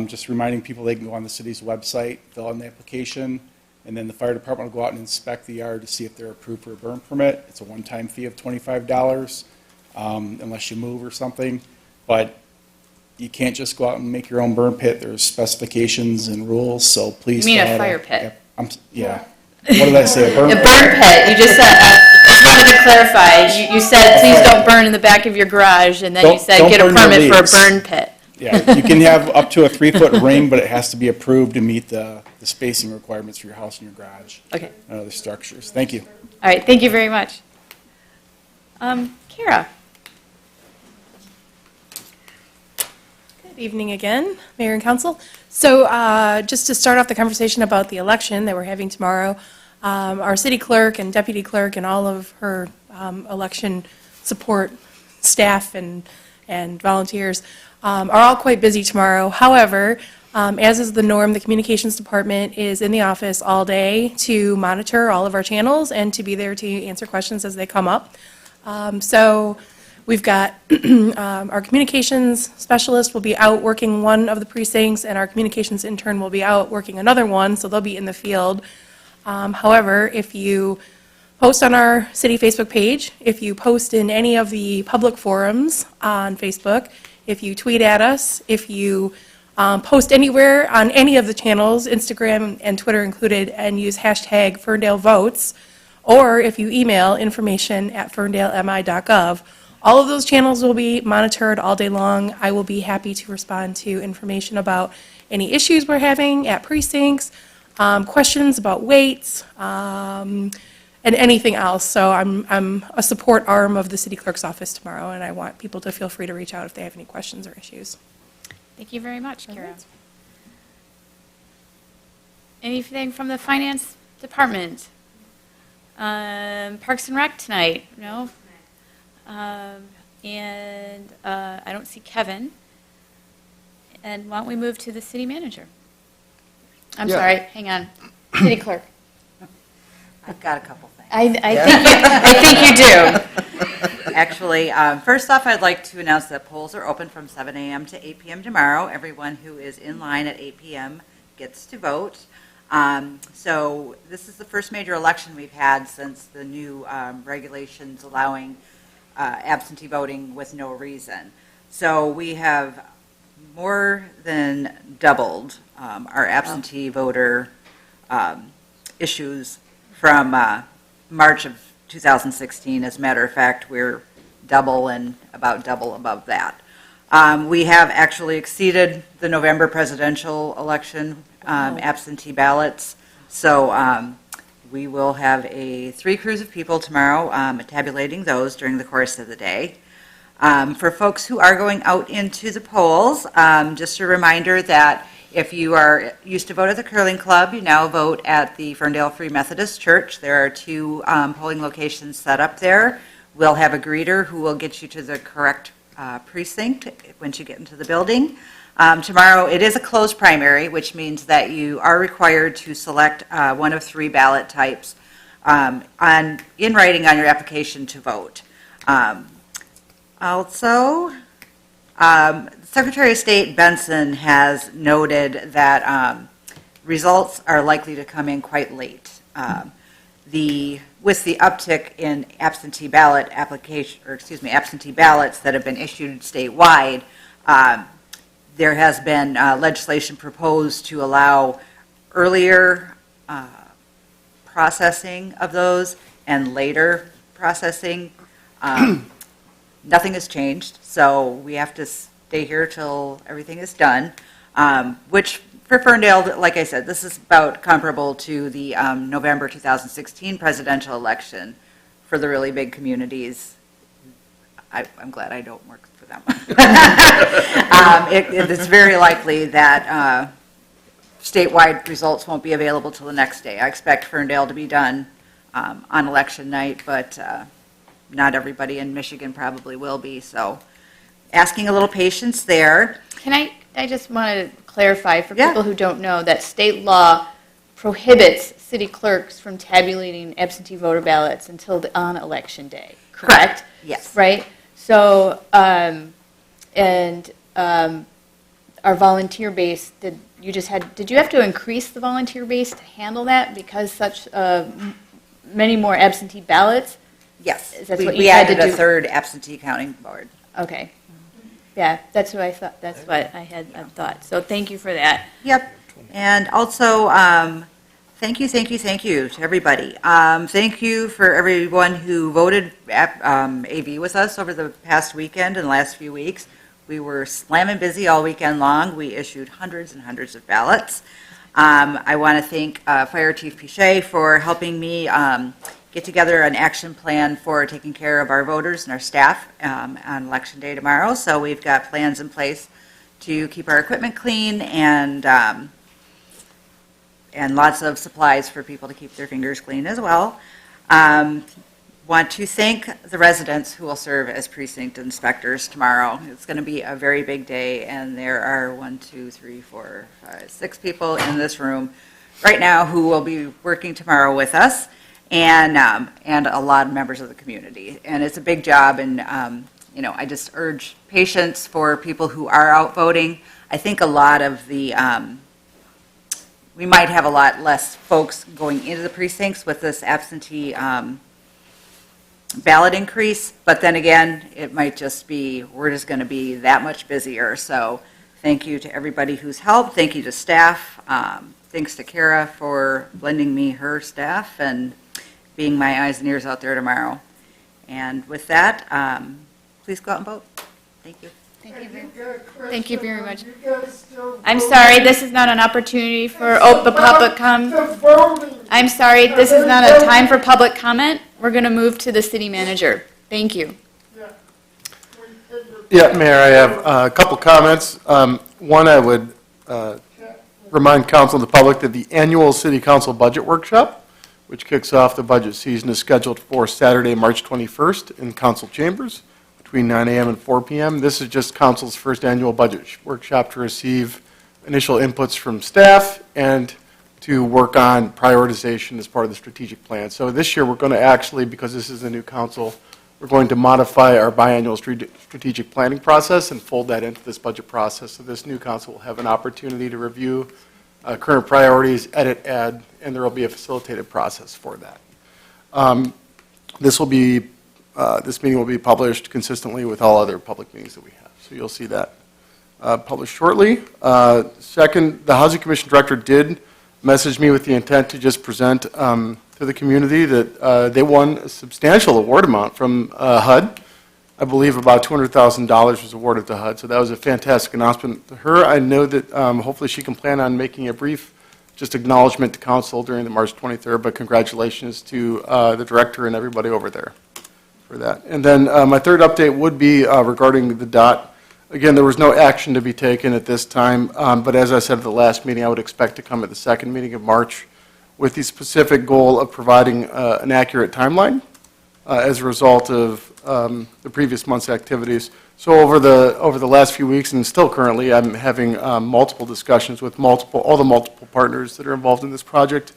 just reminding people they can go on the city's website, fill in the application, and then the fire department will go out and inspect the yard to see if they're approved for a burn permit. It's a one-time fee of $25, unless you move or something. But you can't just go out and make your own burn pit. There's specifications and rules, so please. You mean fill a out fire pit? Yeah. What did I say, a burn A pit? burn pit, you just said, I just wanted to clarify, you said, please don't burn in the back of your garage, and then you said, Don't get a burn your permit for a leaves. burn pit. Yeah, you can have up to a 3-foot ring, but it has to be approved to meet the spacing requirements for your house and your garage. Okay. And other structures. Thank you. All right, thank you very much. Kara? Good evening again, Mayor and Council. So just to start off the conversation about the election that we're having tomorrow, our city clerk and deputy clerk and all of her election support staff and volunteers are all quite busy tomorrow. However, as is the norm, the communications department is in the office all day to monitor all of our channels and to be there to answer questions as they come up. So we've got our communications specialist will be out working one of the precincts, and our communications intern will be out working another one, so they'll be in the field. However, if you post on our city Facebook page, if you post in any of the public forums on Facebook, if you tweet at us, if you post anywhere on any of the channels, Instagram and Twitter included, and use hashtag Ferndale Votes, or if you email information@ferndalemI.gov, all of those channels will be monitored all day long. I will be happy to respond to information about any issues we're having at precincts, questions about weights, and anything else. So I'm a support arm of the city clerk's office tomorrow, and I want people to feel free to reach out if they have any questions or issues. Thank you very much, Kara. Anything from the finance department? Parks and Rec tonight? No? And I don't see Kevin. And why don't we move to the city manager? I'm Yeah. sorry, hang on. City clerk. I've got a couple things. I think you do. Actually, first off, I'd like to announce that polls are open from 7 a.m. to 8 p.m. tomorrow. Everyone who is in line at 8 p.m. gets to vote. So this is the first major election we've had since the new regulations allowing absentee voting with no reason. So we have more than doubled our absentee voter issues from March of 2016. As a matter of fact, we're double and about double above that. We have actually exceeded the November presidential election absentee ballots. So we will have 3 crews of people tomorrow tabulating those during the course of the day. For folks who are going out into the polls, just a reminder that if you are used to vote at the curling club, you now vote at the Ferndale Free Methodist Church. There are 2 polling locations set up there. We'll have a greeter who will get you to the correct precinct once you get into the building. Tomorrow, it is a closed primary, which means that you are required to select one of 3 ballot types in writing on your application to vote. Also, Secretary of State Benson has noted that results are likely to come in quite late. The with the uptick in absentee ballot absentee ballots that have been issued statewide, there has been legislation proposed to allow earlier processing of those and later processing. Nothing has changed, so we have to stay here till everything is done, which for Ferndale, like I said, this is about comparable to the November 2016 presidential election for the really big communities. I'm glad I don't work for them. It's very likely that statewide results won't be available till the next day. I expect Ferndale to be done on election night, but not everybody in Michigan probably will be, so asking a little patience there. I just want to clarify for people who don't know that state law prohibits city clerks from tabulating absentee voter ballots until on election day, correct? Yes. Right? So, our volunteer base, did you have to increase the volunteer base to handle that because such many more absentee ballots? Yes. Is that what We you had to added do? a third absentee counting board. Okay. Yeah, that's what I thought, that's what I had thought. So thank you for that. Yep. And also, thank you to everybody. Thank you for everyone who voted AV with us over the past weekend and the last few weeks. We were slamming busy all weekend long. We issued hundreds and hundreds of ballots. I want to thank Fire Chief Pichet for helping me get together an action plan for taking care of our voters and our staff on Election Day tomorrow. So we've got plans in place to keep our equipment clean and lots of supplies for people to keep their fingers clean as well. Want to thank the residents who will serve as precinct inspectors tomorrow. It's going to be a very big day, and there are 6 people in this room right now who will be working tomorrow with us, and a lot of members of the community. And it's a big job, and I just urge patience for people who are out voting. I think a lot of the we might have a lot less folks going into the precincts with this absentee ballot increase, but then again, it might just be, we're just going to be that much busier. So thank you to everybody who's helped. Thank you to staff. Thanks to Kara for lending me her staff and being my eyes and ears out there tomorrow. And with that, please go out and vote. Thank you. Thank you very much. I'm sorry, this is not an opportunity for the public I'm sorry, this is not a time for public comment. We're going to move to the city manager. Thank you. Yeah, Mayor, I have a couple comments. One, I would remind council and the public that the annual city council budget workshop, which kicks off the budget season, is scheduled for Saturday, March 21st in council chambers between 9 a.m. and 4 p.m. This is just council's first annual budget workshop to receive initial inputs from staff and to work on prioritization as part of the strategic plan. So this year, we're going to actually, because this is a new council, we're going to modify our biannual strategic planning process and fold that into this budget process. So this new council will have an opportunity to review current priorities, edit, add, and there will be a facilitated process for that. This meeting will be published consistently with all other public meetings that we have. So you'll see that published shortly. Second, the Housing Commission Director did message me with the intent to just present to the community that they won a substantial award amount from HUD. I believe about $200,000 was awarded to HUD, so that was a fantastic announcement to her. I know that hopefully she can plan on making a brief just acknowledgement to council during the March 23rd, but congratulations to the director and everybody over there for that. And then my third update would be regarding the DOT. Again, there was no action to be taken at this time, but as I said at the last meeting, I would expect to come at the second meeting of March with the specific goal of providing an accurate timeline as a result of the previous month's activities. So over the last few weeks, and still currently, I'm having multiple discussions with all the multiple partners that are involved in this project,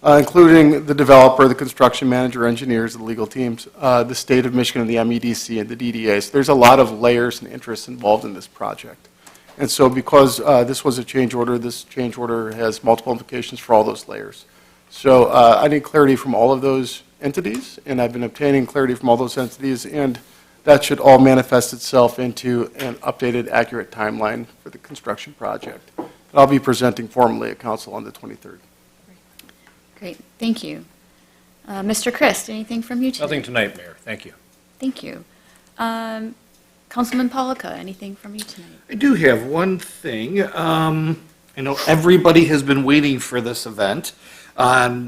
including the developer, the construction manager, engineers, the legal teams, the state of Michigan, and the MEDC, and the DDA. So there's a lot of layers and interests involved in this project. And so because this was a change order, this change order has multiple implications for all those layers. So I need clarity from all of those entities, and I've been obtaining clarity from all those entities, and that should all manifest itself into an updated, accurate timeline for the construction project. And I'll be presenting formally at council on the 23rd. Great, thank you. Mr. Christ, anything from you tonight? Nothing tonight, Mayor. Thank you. Thank you. Councilman Polika, anything from you tonight? I do have one thing. I know everybody has been waiting for this event. On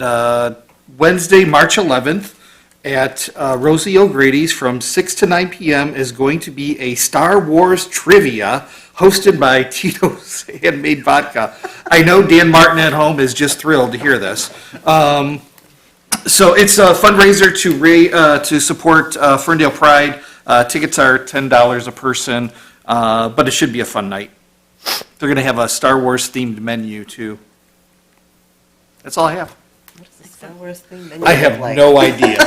Wednesday, March 11th, at Rosie O'Grady's from 6 to 9 p.m. is going to be a Star Wars trivia hosted by Tito's Handmade Vodka. I know Dan Martin at home is just thrilled to hear this. So it's a fundraiser to support Ferndale Pride. Tickets are $10 a person, but it should be a fun night. They're going to have a Star Wars themed menu too. That's all I have. What's the Star Wars thing? Then I you have look like- no idea.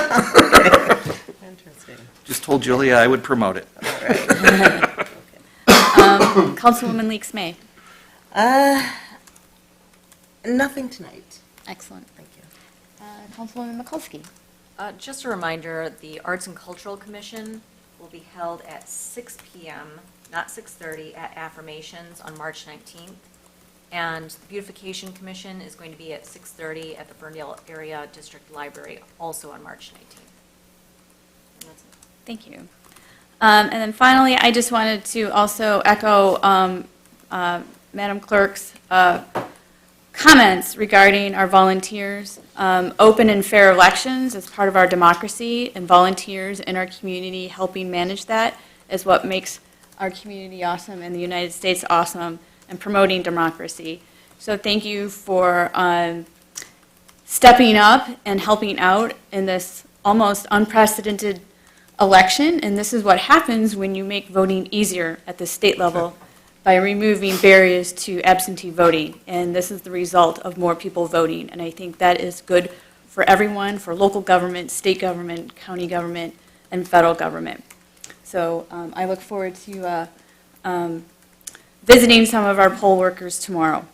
Interesting. Just told Julia I would promote it. Councilwoman Leaks May. Nothing tonight. Excellent. Thank you. Councilwoman Mikulski. Just a reminder, the Arts and Cultural Commission will be held at 6 p.m., not 6:30, at Affirmations on March 19th. And the Beautification Commission is going to be at 6:30 at the Ferndale Area District Library, also on March 19th. And that's it. Thank you. And then finally, I just wanted to also echo Madam Clerk's comments regarding our volunteers. Open and fair elections as part of our democracy, and volunteers in our community helping manage that is what makes our community awesome and the United States awesome, and promoting democracy. So thank you for stepping up and helping out in this almost unprecedented election. And this is what happens when you make voting easier at the state level by removing barriers to absentee voting. And this is the result of more people voting. And I think that is good for everyone, for local government, state government, county government, and federal government. So I look forward to visiting some of our poll workers tomorrow.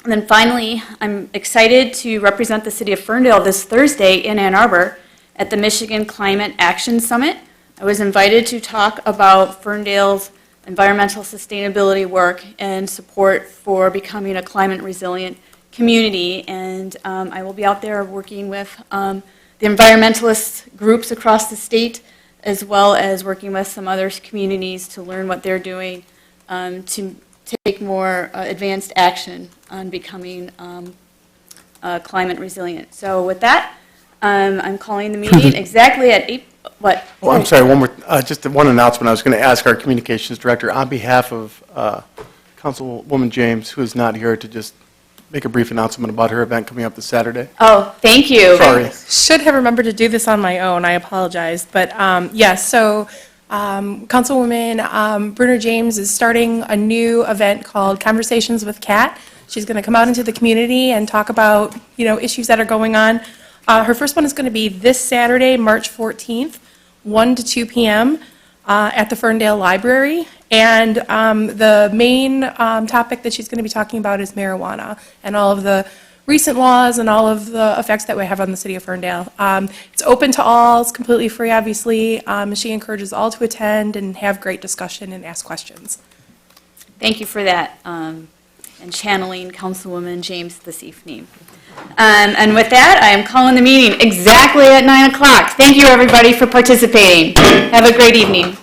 And then finally, I'm excited to represent the city of Ferndale this Thursday in Ann Arbor at the Michigan Climate Action Summit. I was invited to talk about Ferndale's environmental sustainability work and support for becoming a climate resilient community. And I will be out there working with the environmentalist groups across the state, as well as working with some other communities to learn what they're doing to take more advanced action on becoming climate resilient. So with that, I'm calling the meeting exactly at 8, what? Oh, I'm sorry, one more, just one announcement. I was going to ask our communications director, on behalf of Councilwoman James, who is not here, to just make a brief announcement about her event coming up this Saturday. Oh, thank you. Sorry. Should have remembered to do this on my own. I apologize. But yes, so Councilwoman Brunner James is starting a new event called Conversations with Kat. She's going to come out into the community and talk about, issues that are going on. Her first one is going to be this Saturday, March 14th, 1 to 2 p.m. At the Ferndale Library. And the main topic that she's going to be talking about is marijuana and all of the recent laws and all of the effects that we have on the city of Ferndale. It's open to all. It's completely free, obviously. She encourages all to attend and have great discussion and ask questions. Thank you for that, and channeling Councilwoman James this evening. And with that, I am calling the meeting exactly at 9 o'clock. Thank you, everybody, for participating. Have a great evening.